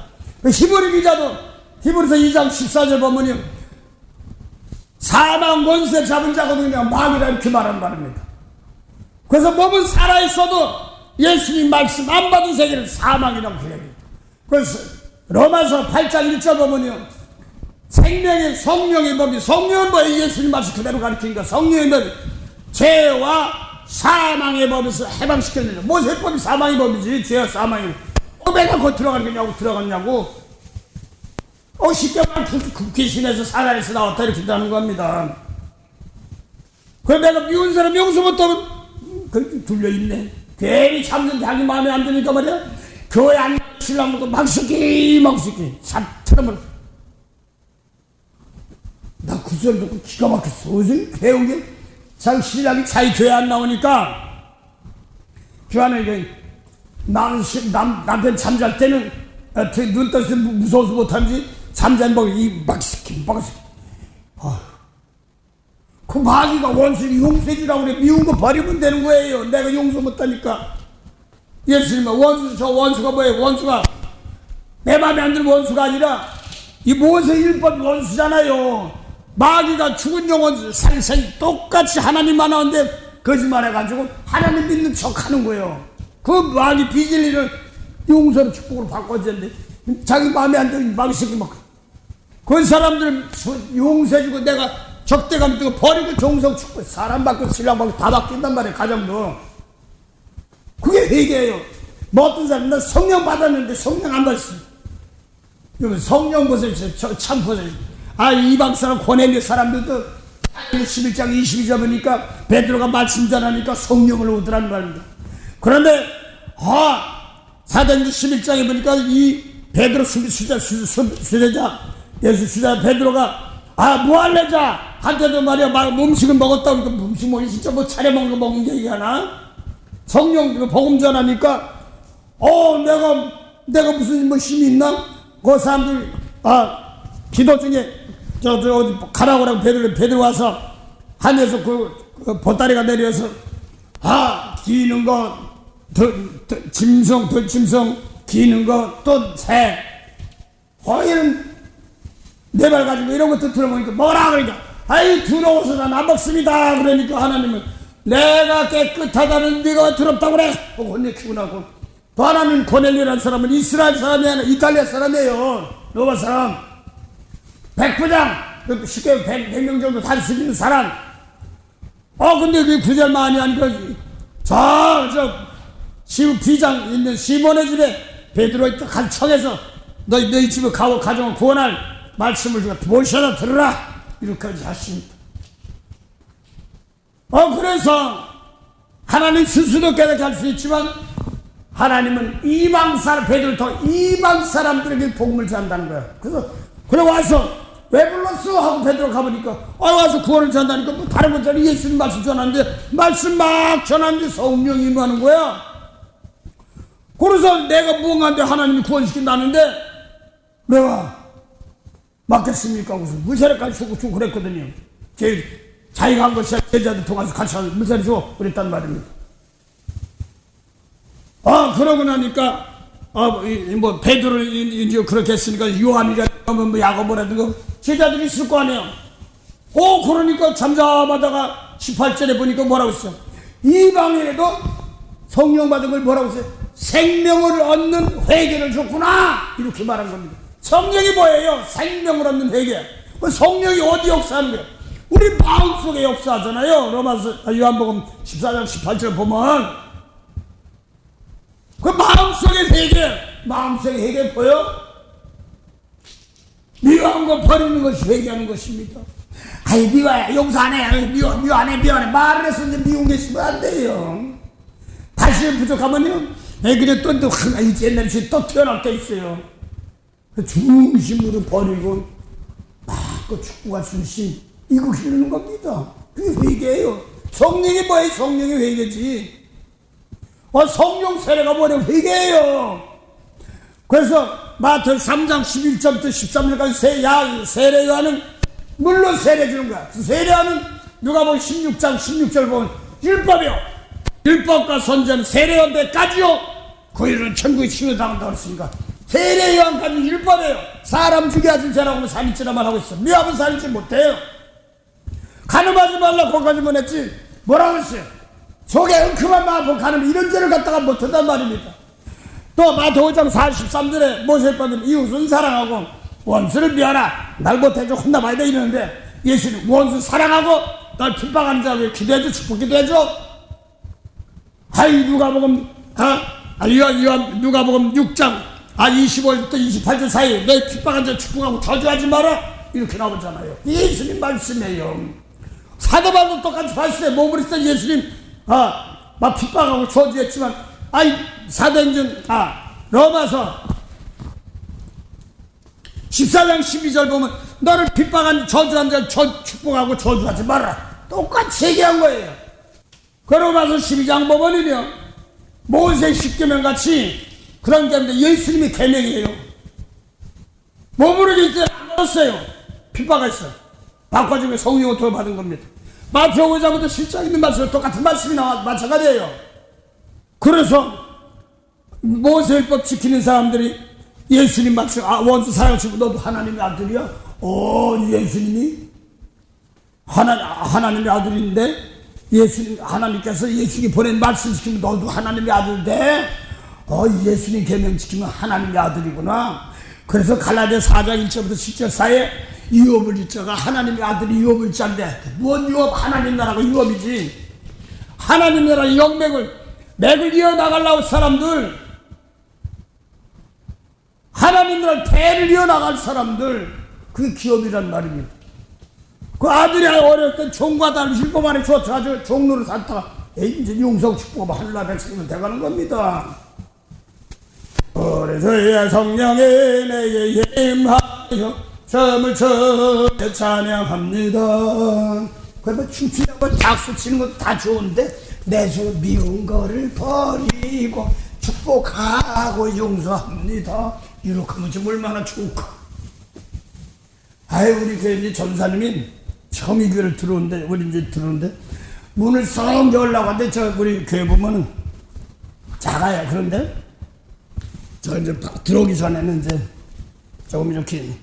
Speaker 1: 그 히브리 기자도 히브리서 2장 14절 보면요, 사망 원세 잡은 자거든요. 그냥 막이라 이렇게 말한 말입니다. 그래서 몸은 살아있어도 예수님 말씀 안 받은 세계를 사망이라고 얘기합니다. 그래서 로마서 8장 1절 보면요, 생명의 성령의 법이, 성령은 뭐예요? 예수님 말씀 그대로 가르치니까 성령의 법이 죄와 사망의 법에서 해방시켰느냐. 모세법이 사망의 법이지 죄와 사망의 법. 왜 거 들어가는 거냐고 들어갔냐고. 쉽게 말하면 국회신에서 사단에서 나왔다 이렇게 하는 겁니다. 그래 내가 미운 사람 용서 못하면 그렇게 둘려있네. 괜히 참는 자기 마음에 안 드니까 말이야. 교회 안 신랑 먹고 막 시키 사처럼. 나 그 소리 듣고 기가 막혔어. 어제 배운 게 자기 신랑이 자기 교회 안 나오니까 그 안에 이게 남편 잠잘 때는 눈 떠서 무서워서 못하는지 잠자는 막 시키. 그 마귀가 원수를 용서해주라고 그래. 미운 거 버리면 되는 거예요. 내가 용서 못하니까. 예수님은 저 원수가 뭐예요? 원수가 내 맘에 안 드는 원수가 아니라 이 모세 율법 원수잖아요. 마귀가 죽은 영혼 살생이 똑같이 하나님만 하는데 거짓말해가지고 하나님 믿는 척 하는 거예요. 그 마귀 비질리를 용서로 축복으로 바꿔주는데 자기 마음에 안 드는 마귀새끼 그 사람들 용서해주고 내가 적대감 뜨고 버리고 종성 축복 사람 바꾸고 신랑 바꾸고 다 바뀐단 말이에요. 가정도 그게 회개예요. 뭐 어떤 사람 나 성령 받았는데 성령 안 받았어. 여러분 성령 보세요. 참 보세요. 이방 사람 고넬료 사람들도 11장 22절 보니까 베드로가 말씀 전하니까 성령을 얻으라는 말입니다. 그런데 사도행전 11장에 보니까 이 베드로 수제자 예수 수제자 베드로가 뭐 할래자 한테도 말이야 음식을 먹었다 그러니까 음식 먹이 진짜 뭐 차려 먹는 거 먹은 게 얘기하나? 성령 복음 전하니까 내가 무슨 뭐 힘이 있나? 그 사람들 기도 중에 어디 가라고 하고 베드로 와서 하늘에서 그 보따리가 내려서 기는 거 짐승 들짐승 기는 거 또 새 이런 네 발 가지고 이런 것도 들어보니까 뭐라 그러니까 더러워서 난 안 먹습니다. 그러니까 하나님은 내가 깨끗하다는 네가 더럽다고 그래 혼내키고 나고 또 하나는 고넬료라는 사람은 이스라엘 사람이 아니라 이탈리아 사람이에요. 로마 사람 백부장 쉽게 100명 정도 다닐 수 있는 사람 근데 그 구절만이 아니고 비장 있는 시몬의 집에 베드로 간 청해서 너희 집에 가정을 구원할 말씀을 주가 모셔다 들으라 이렇게 하십니다. 그래서 하나님 스스로 깨닫게 할 수 있지만 하나님은 이방 사람 베드로를 통해 이방 사람들에게 복음을 전한다는 거야. 그래 와서 왜 불렀어? 하고 베드로 가보니까 와서 구원을 전한다니까 뭐 다른 것처럼 예수님 말씀 전하는데 말씀 막 전하는데 성령이 임하는 거야. 그래서 내가 무언가인데 하나님이 구원시킨다는데 내가 맞겠습니까? 무슨 물세례까지 주고 그랬거든요. 자기가 한 것이 제자들 통해서 같이 하는 물세례 줘 그랬단 말입니다. 그러고 나니까 뭐 베드로 이제 그렇게 했으니까 요한이라든가 뭐 야고보라든가 제자들이 있을 거 아니에요. 그러니까 잠잠하다가 18절에 보니까 뭐라고 했어요? 이방인에도 성령 받은 걸 뭐라고 했어요? 생명을 얻는 회개를 줬구나 이렇게 말한 겁니다. 성령이 뭐예요? 생명을 얻는 회개. 성령이 어디 역사하는 거예요? 우리 마음속에 역사하잖아요. 요한복음 14장 18절 보면 그 마음속의 회개 보여? 미워한 거 버리는 것이 회개하는 것입니다. 미워해 용서 안 해 미워해 말을 해서 이제 미운 게 있으면 안 돼요. 다시 부족하면요 그래 또 옛날에 또 태어날 때 있어요. 중심으로 버리고 막 축구가 중심 이거 기르는 겁니다. 그게 회개예요. 성령이 뭐예요? 성령이 회개지. 성령 세례가 뭐냐? 회개예요. 그래서 마태복음 3장 11절부터 13절까지 세례 요한은 물론 세례 주는 거야. 세례하는 누가복음 16장 16절 보면 율법이요. 율법과 선지자는 세례 요한까지요. 그 일은 천국에 치유당한다고 했으니까 세례 요한까지 율법이에요. 사람 죽게 하지 죄라고 하면 살인죄라만 하고 있어. 미워하면 살인죄 못해요. 간음하지 말라 거기까지만 했지 뭐라고 했어요? 속에 엉큼한 마음 가는 이런 죄를 갖다가 못한단 말입니다. 또 마태복음 5장 43절에 모세를 받은 이웃은 사랑하고 원수를 미워하라 날 못해줘 혼나봐야 돼 이러는데 예수는 원수 사랑하고 날 핍박하는 자에게 기도해줘 축복 기도해줘. 누가복음 누가복음 6장 25일부터 28일 사이 너희 핍박한 자 축복하고 저주하지 마라 이렇게 나오잖아요. 예수님 말씀이에요. 사도 바울도 똑같이 봤어요. 몸으로 있던 예수님 막 핍박하고 저주했지만 사도행전 로마서 14장 12절 보면 너를 핍박한 저주한 자를 축복하고 저주하지 마라 똑같이 얘기한 거예요. 로마서 12장 보면은요 모세 십계명 같이 그런 게 아닌데 예수님이 계명이에요. 몸으로 있을 때안 받았어요. 핍박했어요. 바꿔주고 성령을 도와 받은 겁니다. 마태복음 5장부터 실장 있는 말씀 똑같은 말씀이 나와 마찬가지예요. 그래서 모세율법 지키는 사람들이 예수님 말씀 원수 사랑치고 너도 하나님의 아들이야? 예수님이 하나님의 아들인데 하나님께서 예수님이 보낸 말씀 지키면 너도 하나님의 아들 돼? 예수님 계명 지키면 하나님의 아들이구나. 그래서 갈라디아 4장 1절부터 10절 사이에 유업을 일자가 하나님의 아들이 유업을 일자인데 무슨 유업? 하나님 나라가 유업이지. 하나님 나라 맥을 이어나가려고 사람들, 하나님 나라 대를 이어나갈 사람들, 그게 기업이란 말입니다. 그 아들이 어렸을 때 종과 다른 율법 안에 주어가지고 종로를 살다가 이제 용서하고 축복하면 하늘나라 백성이면 돼가는 겁니다. 그래서 성령의 내게 임하여 점을 쳐에 찬양합니다. 그래서 춤추고 박수 치는 것도 다 좋은데 내주 미운 거를 버리고 축복하고 용서합니다. 이렇게 하면 좀 얼마나 좋을까. 우리 교회 전사님이 처음 이 교회를 들어오는데 우리 이제 들어오는데 문을 썩 열라고 하는데 우리 교회 보면은 작아요. 그런데 이제 들어오기 전에는 이제 조금 이렇게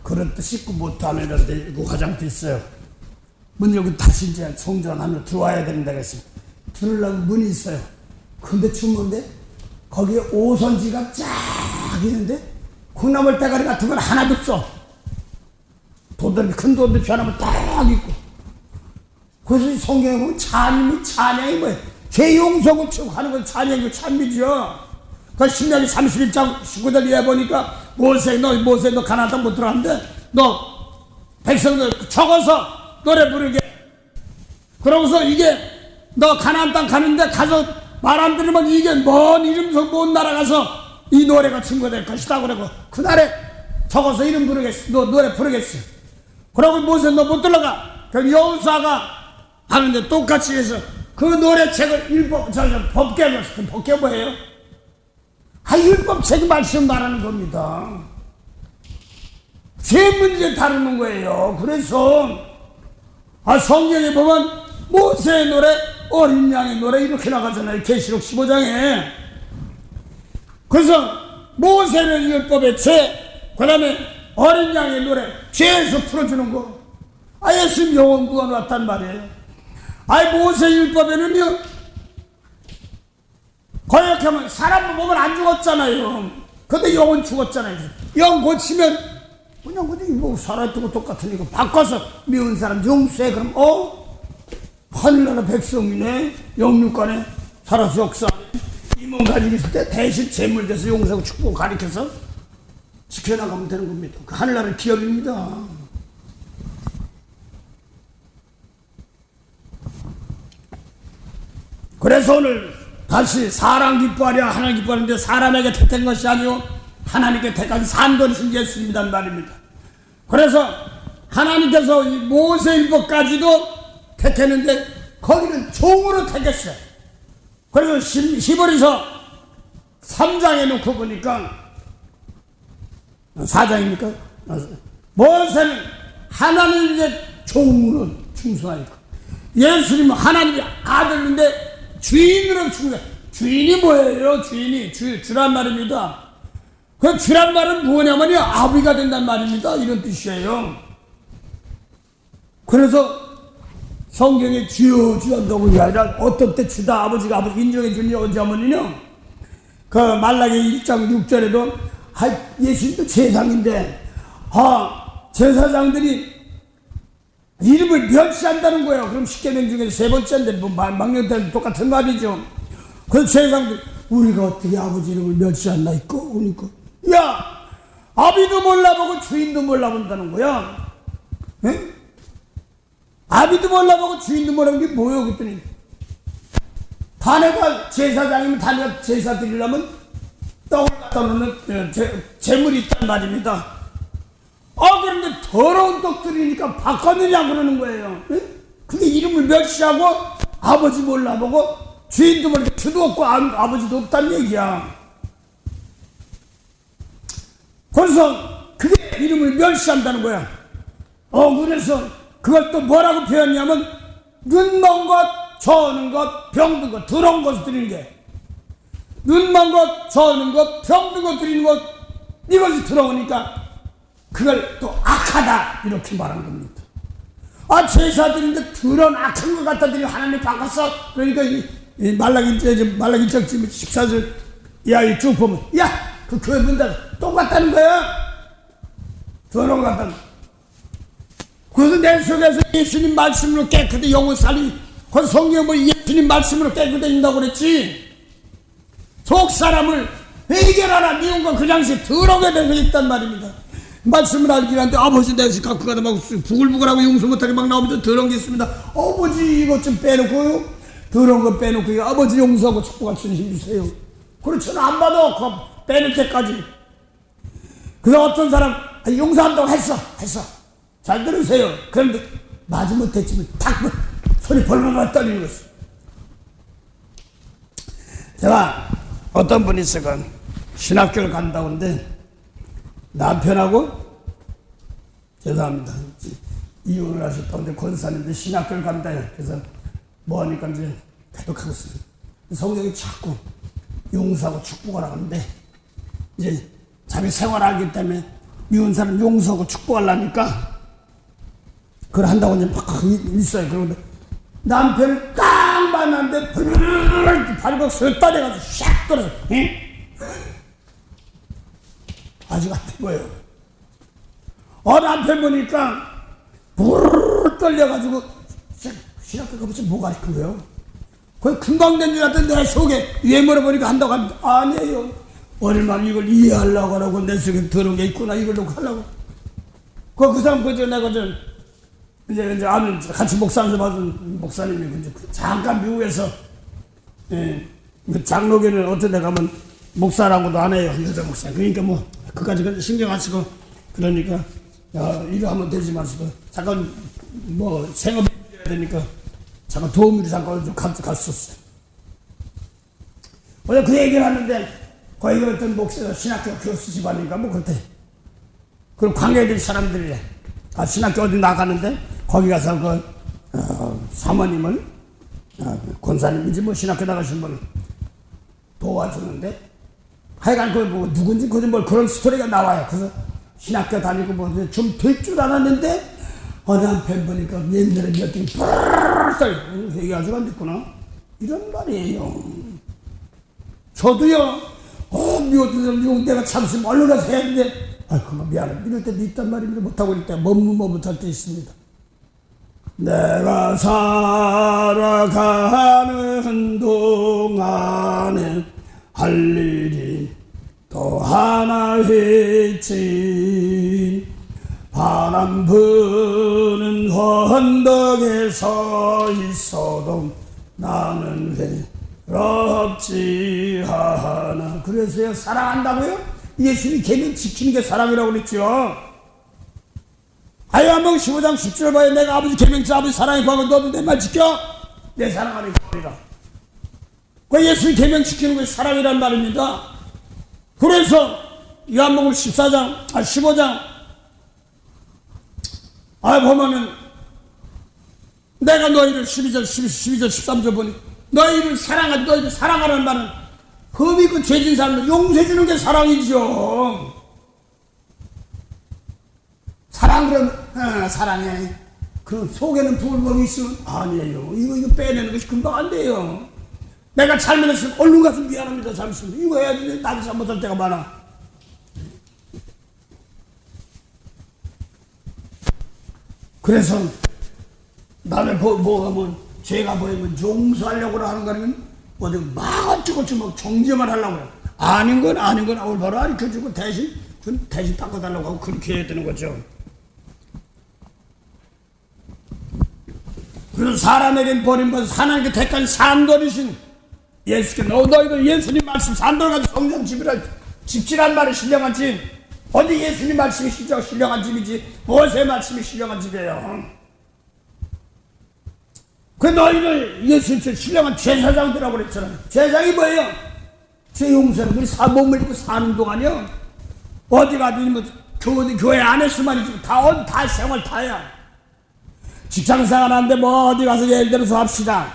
Speaker 1: 그릇도 씻고 못하는 이런데 그 화장도 있어요. 문 열고 다시 이제 성전하면 들어와야 된다 그랬어요. 들으려면 문이 있어요. 근데 추운데 거기에 오선지가 쫙 있는데 콩나물 대가리 같은 건 하나도 없어. 큰 도들이 하나만 딱 있고. 그래서 성경에 보면 찬양이 뭐예요? 죄 용서고 하는 건 찬양이고 찬미죠. 그 신명기 31장 19절 이해 보니까 모세 너 가나안 땅 못 들어갔는데 너 백성들 적어서 노래 부르게. 그러고서 이게 너 가나안 땅 가는데 가서 말 안 들으면 이게 먼 이름서 먼 나라 가서 이 노래가 증거될 것이다. 그러고 그날에 적어서 이름 부르겠어. 너 노래 부르겠어. 그러고 모세 너 못 들어가. 그럼 여호수아가 하는데 똑같이 해서 그 노래책을 법계를 넣었어. 그 법계 뭐예요? 율법책 말씀 말하는 겁니다. 죄 문제 다루는 거예요. 그래서 성경에 보면 모세의 노래, 어린 양의 노래 이렇게 나가잖아요. 계시록 15장에. 그래서 모세는 율법의 죄, 그 다음에 어린 양의 노래, 죄에서 풀어주는 거. 예수님 영원 구원 왔단 말이에요. 모세 율법에는요, 거역하게 하면 사람 보면 안 죽었잖아요. 근데 영은 죽었잖아요. 영 고치면 그냥 살아있던 거 똑같으니까 바꿔서 미운 사람 용서해. 그럼 하늘나라 백성이네. 영육간에 살아서 역사 이몸 가지고 있을 때 대신 제물 돼서 용서하고 축복 가르쳐서 지켜나가면 되는 겁니다. 그 하늘나라 기업입니다. 그래서 오늘 다시 사람 기뻐하랴 하나님 기뻐하는데 사람에게 택한 것이 아니오 하나님께 택한 산돌이신 예수님이란 말입니다. 그래서 하나님께서 모세율법까지도 택했는데 거기는 종으로 택했어요. 그래서 히브리서 3장에 놓고 보니까 4장입니까? 모세는 하나님의 종으로 충성하니까 예수님은 하나님의 아들인데 주인으로 충성. 주인이 뭐예요? 주란 말입니다. 그 주란 말은 뭐냐면요, 아비가 된단 말입니다. 이런 뜻이에요. 그래서 성경에 주여 한다고 아니라 어떤 때 주다 아버지가 인정해 주니 언제 하면요, 그 말라기 1장 6절에도 예수님도 제사장인데 제사장들이 이름을 멸시한다는 거예요. 그럼 십계명 중에 세 번째인데 막년 때는 똑같은 말이죠. 그래서 제사장들 우리가 어떻게 아버지 이름을 멸시한다 있고 그러니까 야 아비도 몰라보고 주인도 몰라본다는 거야. 에? 아비도 몰라보고 주인도 몰라보는 게 뭐예요? 그랬더니 단에다 제사장이면 단에다 제사 드리려면 떡을 갖다 놓는 재물이 있단 말입니다. 그런데 더러운 떡 드리니까 바꿨느냐 그러는 거예요. 에? 그게 이름을 멸시하고 아버지 몰라보고 주인도 모르게 주도 없고 아버지도 없다는 얘기야. 그래서 그게 이름을 멸시한다는 거야. 그래서 그걸 또 뭐라고 표현하냐면 눈 먼 것, 저는 것, 병든 것, 더러운 것을 드리는 게 눈 먼 것, 저는 것, 병든 것 드리는 것 이것이 들어오니까 그걸 또 악하다 이렇게 말한 겁니다. 제사 드리는데 더러운 악한 것 갖다 드리면 하나님 바꿨어. 그러니까 이 말라기 1장 14절 이야기 쭉 보면 그 교회 문들 똑같다는 거야. 더러운 것 같다는 거야. 그래서 내 속에서 예수님 말씀으로 깨끗이 영혼 살리 그 성경에 뭐 예수님 말씀으로 깨끗해진다고 그랬지. 속 사람을 해결하라 미운 건 그 당시에 더러게 되어 있단 말입니다. 말씀을 알긴 한데 아버지 내가 갖고 가다 막 부글부글하고 용서 못하게 막 나오면 더러운 게 있습니다. 아버지 이것 좀 빼놓고요. 더러운 거 빼놓고 아버지 용서하고 축복할 수 있는 힘 주세요. 그렇잖아. 안 받아. 빼낼 때까지. 그래서 어떤 사람 용서한다고 했어. 잘 들으세요. 그런데 마지 못했지만 탁 손이 벌벌 떨리는 것이. 제가 어떤 분이 있어가 신학교를 간다고 하는데 남편하고 죄송합니다. 이혼을 하셨다는데 권사님인데 신학교를 간다요. 그래서 뭐 하니까 이제 계속하고 있어요. 성경이 자꾸 용서하고 축복하라고 하는데 이제 자기 생활을 알기 때문에 미운 사람 용서하고 축복하려니까 그걸 한다고 이제 막 있어요. 그런데 남편을 딱 만났는데 발이 쇠따려가지고 샥 떨어져. 아직 안 된 거예요. 남편 보니까 부르르 떨려가지고 신학교 가보지 뭐가 큰 거예요? 거의 금방 된 줄 알았더니 내 속에 예물어 보니까 한다고 합니다. 아니에요. 얼마나 이걸 이해하려고 하라고 내 속에 더러운 게 있구나 이걸 놓고 하려고. 그 사람 그저 내가 이제 아는 같이 목사하면서 받은 목사님이 이제 잠깐 미국에서 장로교는 어떤 데 가면 목사라고도 안 해요. 여자 목사. 그러니까 뭐 그까지 신경 안 쓰고 그러니까 일을 하면 되지 마시고 잠깐 뭐 생업해야 되니까 잠깐 도우미로 잠깐 좀 갔었어요. 어제 그 얘기를 하는데 거기 어떤 목사가 신학교 교수 집안인가 뭐 그렇대. 그럼 관계될 사람들이래. 신학교 어디 나가는데 거기 가서 사모님을 권사님인지 뭐 신학교 나가신 분을 도와주는데 하여간 뭐 누군지 뭐 그런 스토리가 나와요. 그래서 신학교 다니고 뭐 좀 될 줄 알았는데 남편 보니까 옛날에 몇 등이 뿔 이게 아직 안 됐구나 이런 말이에요. 저도요 미워서 내가 잠시 얼른 해야 되는데 그만 미안해 이럴 때도 있단 말입니다. 못하고 있을 때 머뭇할 때 있습니다. 내가 살아가는 동안에 할 일이 또 하나 있지. 바람 부는 언덕에 서 있어도 나는 외롭지 않아. 그래서요 사랑한다고요? 예수님이 계명 지키는 게 사랑이라고 그랬죠. 요한복음 15장 10절 봐요. 내가 아버지 계명치 아버지 사랑이 구하고 너도 내 말 지켜 내 사랑하는 거리라. 그 예수님 계명 지키는 것이 사랑이란 말입니다. 그래서 요한복음 15장 보면은 내가 너희를 12절 13절 보니 너희를 사랑하라는 말은 흠이 그 죄진 사람을 용서해 주는 게 사랑이죠. 사랑 그러면 사랑해. 그 속에는 불멍이 있으면 아니에요. 이거 빼내는 것이 금방 안 돼요. 내가 잘못했으면 얼른 가서 미안합니다. 잘못했으면 이거 해야 돼. 나도 잘못할 때가 많아. 그래서 남의 뭐 하면 죄가 보이면 용서하려고 하는 거는 어디 막 어쩌고저쩌고 막 정죄만 하려고 그래. 아닌 건 올바로 가르쳐주고 대신 바꿔달라고 하고 그렇게 해야 되는 거죠. 그래서 사람에겐 버림받아서 하나님께 택한 산돌이신 예수께 너희들 예수님 말씀 산돌 가지고 성전 집지란 말이 신령한 집. 어디 예수님 말씀이 신령한 집이지 무엇의 말씀이 신령한 집이에요. 그 너희들 예수님 신령한 제사장들이라고 그랬잖아요. 제사장이 뭐예요? 죄 용서는 우리 몸을 입고 사는 동안이요. 어디 가든 뭐 교회 안에서만 있지 다 생활 다야. 직장생활 하는데 뭐 어디 가서 예를 들어서 합시다.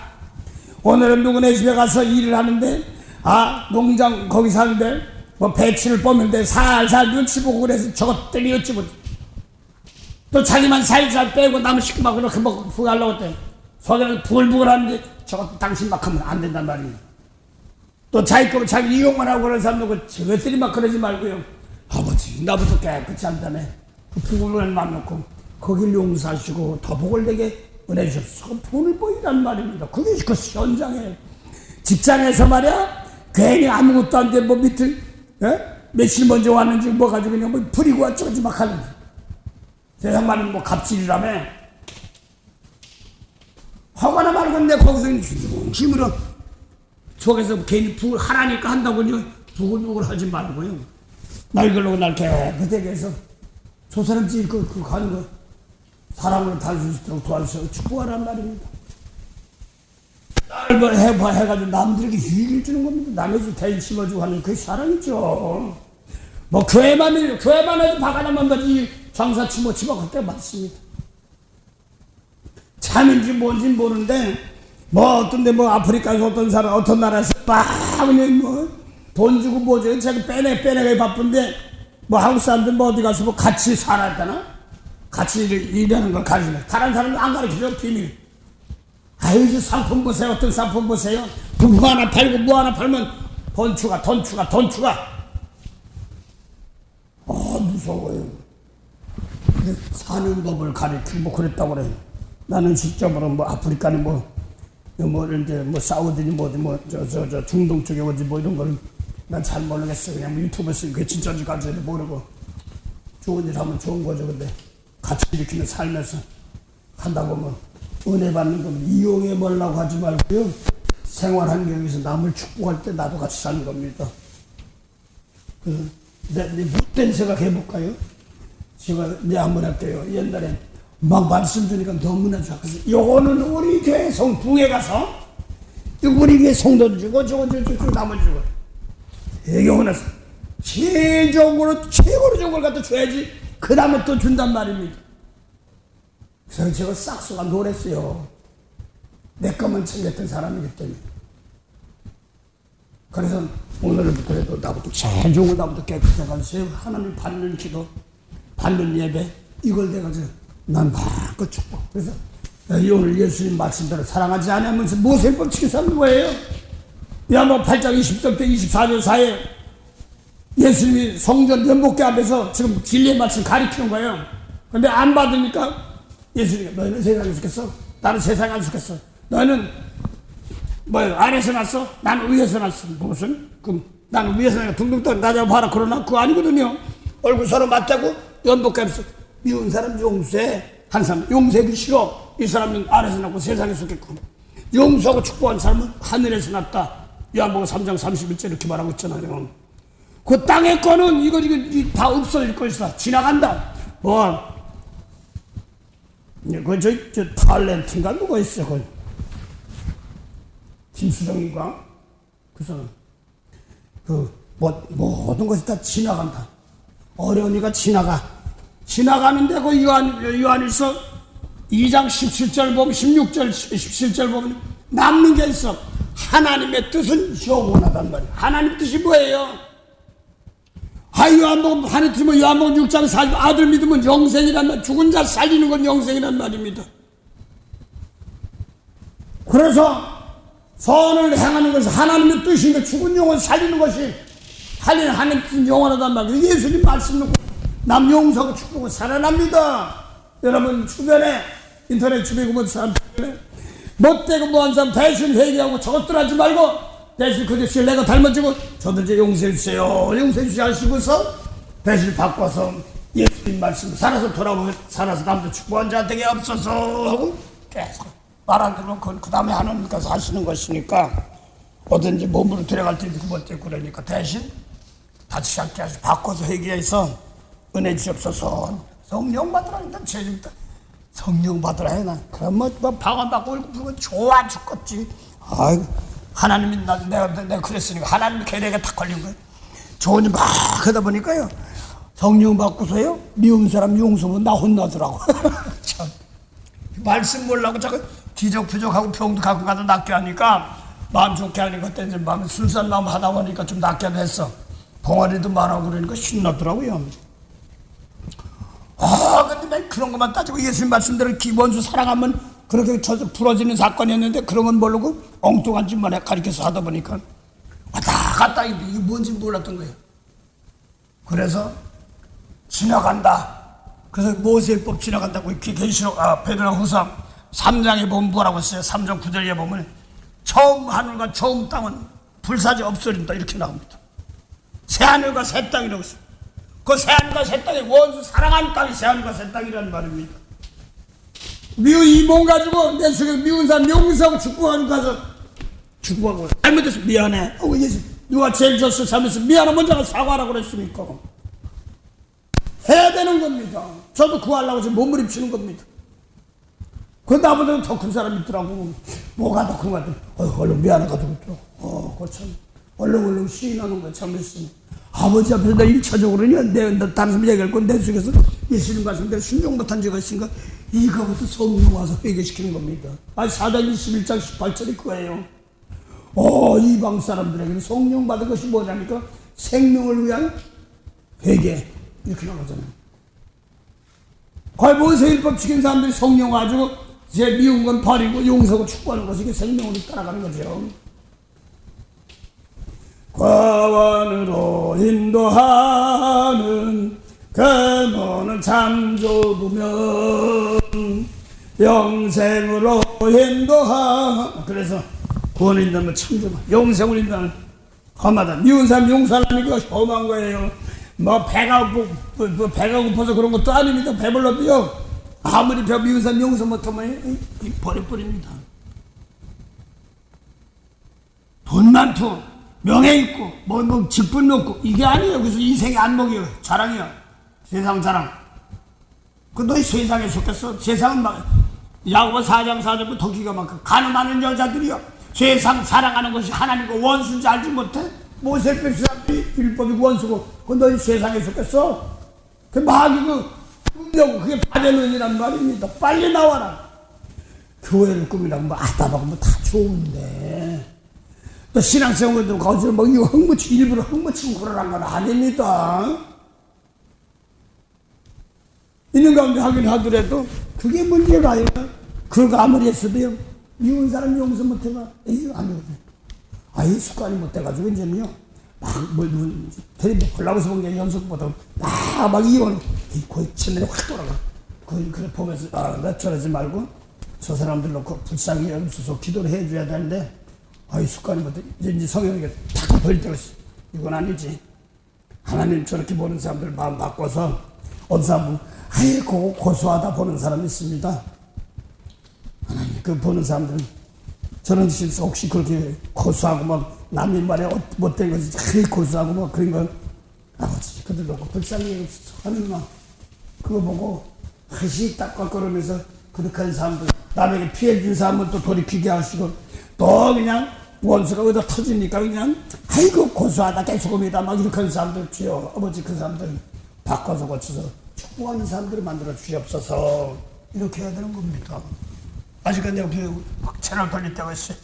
Speaker 1: 오늘은 누구네 집에 가서 일을 하는데 농장 거기 사는데 뭐 배추를 뽑는데 살살 눈치 보고 그래서 저것들이 어찌 못해. 또 자기만 살살 빼고 남의 식구 막 그렇게 먹고 하려고 했대. 속에는 부글부글 하는데 저것도 당신 막 하면 안 된단 말이에요. 또 자기 거면 자기 이용만 하고 그런 사람도 저것들이 막 그러지 말고요. 아버지 나부터 깨끗이 한다며 그 부글부글 맘 놓고 거길 용서하시고 더 복을 내게 은혜 주셔서 돈을 보이란 말입니다. 그게 그 현장에 직장에서 말이야 괜히 아무것도 안 돼 뭐 밑을 며칠 먼저 왔는지 뭐 가지고 그냥 뭐 부리고 어쩌지 막 하는지 세상 말은 뭐 갑질이라며 화가 말고 내 거기서 힘으로 속에서 괜히 부글 하라니까 한다고요. 부글부글 하지 말고요. 날 걸고 날 깨끗하게 해서 저 사람 집 그 가는 거 사랑으로 달 수 있도록 도와주셔서 축복하란 말입니다. 날 뭐 해가지고 남들에게 유익을 주는 겁니다. 남의 집 대인 심어주고 하는 그게 사랑이죠. 뭐 교회만 해도 바가나만 가지 장사치 뭐 집어갈 때가 많습니다. 참인지 뭔지 모르는데 뭐 어떤데 뭐 아프리카에서 어떤 나라에서 막 그냥 뭐 돈 주고 뭐 줘요. 자기 빼내기 바쁜데 뭐 한국 사람들 뭐 어디 가서 뭐 같이 살아야 되나? 같이 일하는 걸 가르치네. 다른 사람은 안 가르치죠. 비밀. 아유, 저 상품 보세요. 어떤 상품 보세요. 뭐 하나 팔고 뭐 하나 팔면 돈 추가. 무서워요. 근데 사는 법을 가르치고 뭐 그랬다고 그래요. 나는 직접으로 뭐 아프리카니 이제 사우디니 저 중동 쪽에 어디 뭐 이런 걸 난 잘 모르겠어. 그냥 유튜브에서 그게 진짜인지 가짜인지 모르고 좋은 일 하면 좋은 거죠. 근데 같이 일으키는 삶에서 한다 보면 은혜 받는 건 이용해 보려고 하지 말고요. 생활 환경에서 남을 축복할 때 나도 같이 사는 겁니다. 내 못된 생각 해볼까요? 제가 한번 할게요. 옛날에 막 말씀 주니까 너무나 좋아. 그래서 요거는 우리 교회 부에 가서 우리 교회 성도 주고 저거 남을 주고 경우는 제일 좋은 거로 최고로 좋은 걸 갖다 줘야지 그 다음에 또 준단 말입니다. 그래서 제가 싹수가 놀랬어요. 내 것만 챙겼던 사람이기 때문에. 그래서 오늘부터라도 나부터 제일 좋은 거 나부터 깨끗하게 가르쳐요. 하나님 받는 기도 받는 예배 이걸 내가 난 마음껏 축복. 그래서 오늘 예수님 말씀대로 사랑하지 않으면서 모세법 지켜서 하는 거예요. 야뭐 8장 20절부터 24절 사이에 예수님이 성전 연복궤 앞에서 지금 진리의 말씀 가르치는 거예요. 그런데 안 받으니까 예수님이 너희는 세상에 죽겠어? 나는 세상에 안 죽겠어. 너희는 뭐 아래서 났어? 나는 위에서 났어. 무슨? 그럼 나는 위에서 나가 둥둥 떠 나자 봐라. 그러나 그거 아니거든요. 얼굴 서로 맞대고 연복궤 앞에서 미운 사람 용서해. 한 사람 용서하기 싫어. 이 사람은 아래서 났고 세상에 죽겠고 용서하고 축복한 사람은 하늘에서 났다. 요한복음 3장 31절 이렇게 말하고 있잖아요. 그 땅의 거는 이거 다 없어질 것이다. 지나간다. 저 탤런트인가 누가 있어? 김수정인가? 그 사람. 모든 것이 다 지나간다. 어려우니까 지나가는데 그 요한일서 2장 17절 보면 16절 17절 보면 남는 게 있어. 하나님의 뜻은 영원하단 말이에요. 하나님 뜻이 뭐예요? 요한복음 하나님 뜻은 요한복음 6장 4절 아들 믿으면 영생이란 말. 죽은 자 살리는 건 영생이란 말입니다. 그래서 선을 행하는 것이 하나님의 뜻인데 죽은 영혼 살리는 것이 하나님 뜻은 영원하단 말이에요. 예수님 말씀 놓고 남 용서하고 축복하고 살아납니다. 여러분 주변에 인터넷 주변에 보면 사람 못되고 뭐한 사람 대신 회개하고 저것들 하지 말고 대신 그 대신 내가 닮아지고 저들 이제 용서해 주세요. 용서해 주시 하시고서 대신 바꿔서 예수님 말씀 살아서 돌아오면 살아서 남도 축복한 자 되게 없어서 하고 계속 말 안 들으면 그 다음에 하나님께서 하시는 것이니까 어딘지 몸으로 들어갈 때 두 번째 그러니까 대신 다치지 않게 하시고 바꿔서 회개해서 은혜 주옵소서. 성령 받으라니까 죄집다. 성령 받으라 해나. 그럼 뭐 방언받고 울고 부르면 좋아 죽겠지. 아이고 하나님이 내가 그랬으니까 하나님이 계략에 탁 걸린 거예요. 좋으니 막 하다 보니까요 성령 받고서요 미운 사람 용서면 나 혼나더라고. 참 말씀 몰라고 자꾸 기적부족하고 병도 갖고 가서 낫게 하니까 마음 좋게 하니까 그때 이제 마음 순수한 마음 하다 보니까 좀 낫게 됐어. 봉아리도 말하고 그러니까 신나더라고요. 근데 맨 그런 것만 따지고 예수님 말씀대로 기본수 사랑하면 그렇게 부러지는 사건이었는데 그런 건 모르고 엉뚱한 짓만 가르쳐서 하다 보니까 왔다 갔다 이게 뭔지 몰랐던 거예요. 그래서 지나간다. 그래서 모세법 지나간다고 계시록 베드로후서 3장에 보면 뭐라고 했어요? 3장 9절에 보면 처음 하늘과 처음 땅은 불사지 없어진다 이렇게 나옵니다. 새하늘과 새 땅이라고 했어요. 그 새하늘과 새 땅이 원수 사랑하는 땅이 새하늘과 새 땅이라는 말입니다. 미운 이몸 가지고 내 속에 미운 사람 용서하고 축복하는 가서 축복하고 잘못해서 미안해. 예수 누가 죄를 졌어 잘못해서 미안해 먼저 사과하라고 그랬으니까 해야 되는 겁니다. 저도 구하려고 지금 몸부림치는 겁니다. 그 나보다 더 큰 사람이 있더라고. 뭐가 더 큰 거 같아. 얼른 미안해가지고 또 그참 얼른 시인하는 거 참했으니 아버지 앞에서 나 1차적으로는 내 다른 사람 얘기할 건 내 속에서 예수님 말씀대로 순종 못한 죄가 있으니까 이거부터 성령 와서 회개시키는 겁니다. 사장 21장 18절이 그거예요. 이방 사람들에게는 성령 받은 것이 뭐냐니까 생명을 위한 회개 이렇게 나오잖아요. 거의 모세율법 지킨 사람들이 성령 가지고 제 미운 건 버리고 용서하고 축복하는 것이 생명으로 따라가는 거죠. 과원으로 인도하는 근원은 참 좁으면 영생으로 인도하. 그래서 구원 인도하면 참 좁아. 영생으로 인도하는 험하다. 미운 사람 용서하니까 험한 거예요. 배가 고파서 그런 것도 아닙니다. 배불러도요 아무리 미운 사람 용서 못하면 버려버립니다. 돈 많고 명예 있고 뭐 직분 높고 이게 아니에요. 그래서 인생의 안목이에요. 자랑이야. 세상 자랑. 그 너희 세상에 속했어. 세상은 막 야고보 4장 4절부터 더 기가 막혀. 가늠하는 여자들이요 세상 사랑하는 것이 하나님과 원수인지 알지 못해? 모세율법 사람들이 율법이 원수고 그 너희 세상에 속했어. 그 마귀고 그게 바벨론이란 말입니다. 빨리 나와라. 교회를 꾸미라고 뭐 하다보고 뭐 다 좋은데 또 신앙생활도 거기서 뭐 이거 일부러 흙묻히고 그러란 건 아닙니다. 있는 가운데 하긴 하더라도 그게 문제가 아니라 그거 아무리 했어도요 미운 사람 용서 못해봐 이거 아니거든. 이 습관이 못돼가지고 이제는요 텔레비전 보려고 해서 본 게 연속보다 막 이혼 거의 채널이 확 돌아가. 그래 보면서 나 저러지 말고 저 사람들 놓고 불쌍히 여기서 기도를 해줘야 되는데 이 습관이 못돼. 이제 성경에 탁 버릴 때가 있어. 이건 아니지. 하나님 저렇게 보는 사람들 마음 바꿔서 어떤 사람은 아이고 고소하다 보는 사람이 있습니다. 하나님 그 보는 사람들은 저런 짓을 혹시 그렇게 고소하고 막 남의 말에 못된 거지 고소하고 막 그런 건 아버지 그들 놓고 불쌍히 없어서 하느님아 그거 보고 다시 딱딱거리면서 그렇게 하는 사람들 남에게 피해 준 사람은 또 돌이키게 하시고 또 그냥 원수가 어디다 터지니까 그냥 아이고 고소하다 계속합니다 막 이렇게 하는 사람들 주여 아버지 그 사람들 바꿔서 고쳐서 축복하는 사람들을 만들어 주시옵소서. 이렇게 해야 되는 겁니다. 아직까지 내가 채널 돌릴 때가 있어요.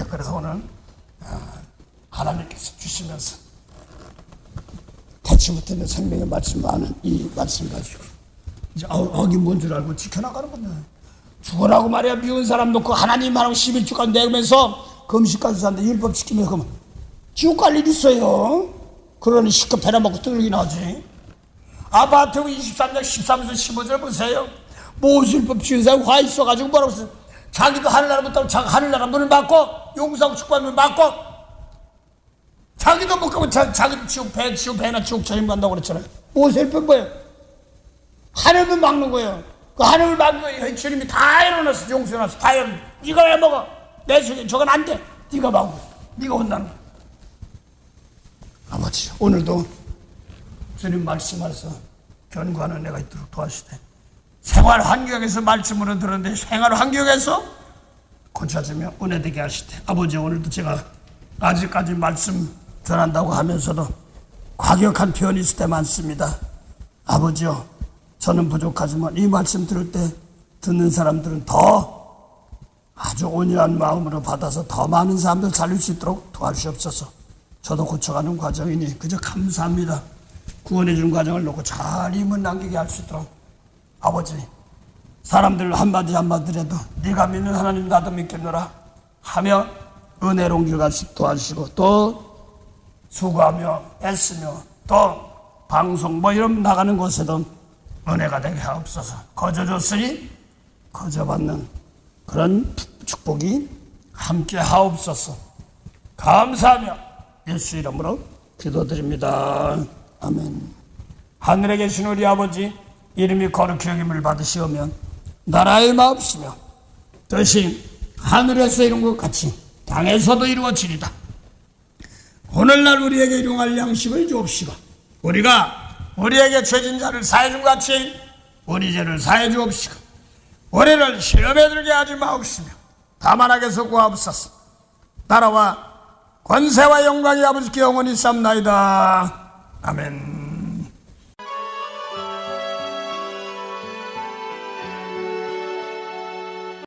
Speaker 1: 그래서 오늘 하나님께서 주시면서 대치부터는 생명의 말씀 많은 이 말씀 가지고 이제 악이 뭔 줄 알고 지켜나가는 겁니다. 죽으라고 말이야. 미운 사람 놓고 하나님 하라고 11주간 내면서 금식까지 사는데 율법 지키면서 그러면 지옥 갈 일 있어요. 그러니 시커 배나 먹고 뚫긴 하지. 마태복음 23장 13에서 15절 보세요. 모세율법 지은 사람 화 있어가지고 뭐라고 했어요? 자기도 하늘나라부터 하늘나라 문을 막고 용서하고 축복하는 문을 막고 자기도 못 가고 자기도 배나 지옥 처임 간다고 그랬잖아요. 무엇을 뺀 거예요? 하늘을 막는 거예요. 그 하늘을 막는 거예요. 주님이 다 열어놨어. 용서해놨어. 다 열어. 네가 왜 먹어? 내 속에 저건 안 돼. 네가 막고 네가 온다는 거야. 아버지 오늘도 주님 말씀하셔서 견고한 은혜가 있도록 도와주시되 생활 환경에서 말씀으로 들었는데 생활 환경에서 고쳐주며 은혜되게 하시되 아버지 오늘도 제가 아직까지 말씀 전한다고 하면서도 과격한 표현이 있을 때 많습니다. 아버지요 저는 부족하지만 이 말씀 들을 때 듣는 사람들은 더 아주 온유한 마음으로 받아서 더 많은 사람들 살릴 수 있도록 도와주시옵소서. 저도 고쳐가는 과정이니 그저 감사합니다. 구원해 준 과정을 놓고 잘 힘을 남기게 할 수 있도록 아버지 사람들 한마디라도 네가 믿는 하나님 나도 믿겠노라 하며 은혜로운 길 같이 도와주시고 또 수고하며 애쓰며 또 방송 이런 나가는 곳에도 은혜가 되게 하옵소서. 거저줬으니 거저받는 그런 축복이 함께 하옵소서. 감사하며 예수 이름으로 기도드립니다. 아멘. 하늘에 계신 우리 아버지 이름이 거룩히 여김을 받으시오며 나라의 마옵시며 뜻이 하늘에서 이룬 것 같이 땅에서도 이루어지리다. 오늘날 우리에게 일용할 양식을 주옵시고 우리가 우리에게 죄진 자를 사해 준 같이 우리 죄를 사해 주옵시고 우리를 시험에 들게 하지 마옵시며 다만 악에서 구하옵소서. 나라와 권세와 영광이 아버지께 영원히 삼나이다. 아멘.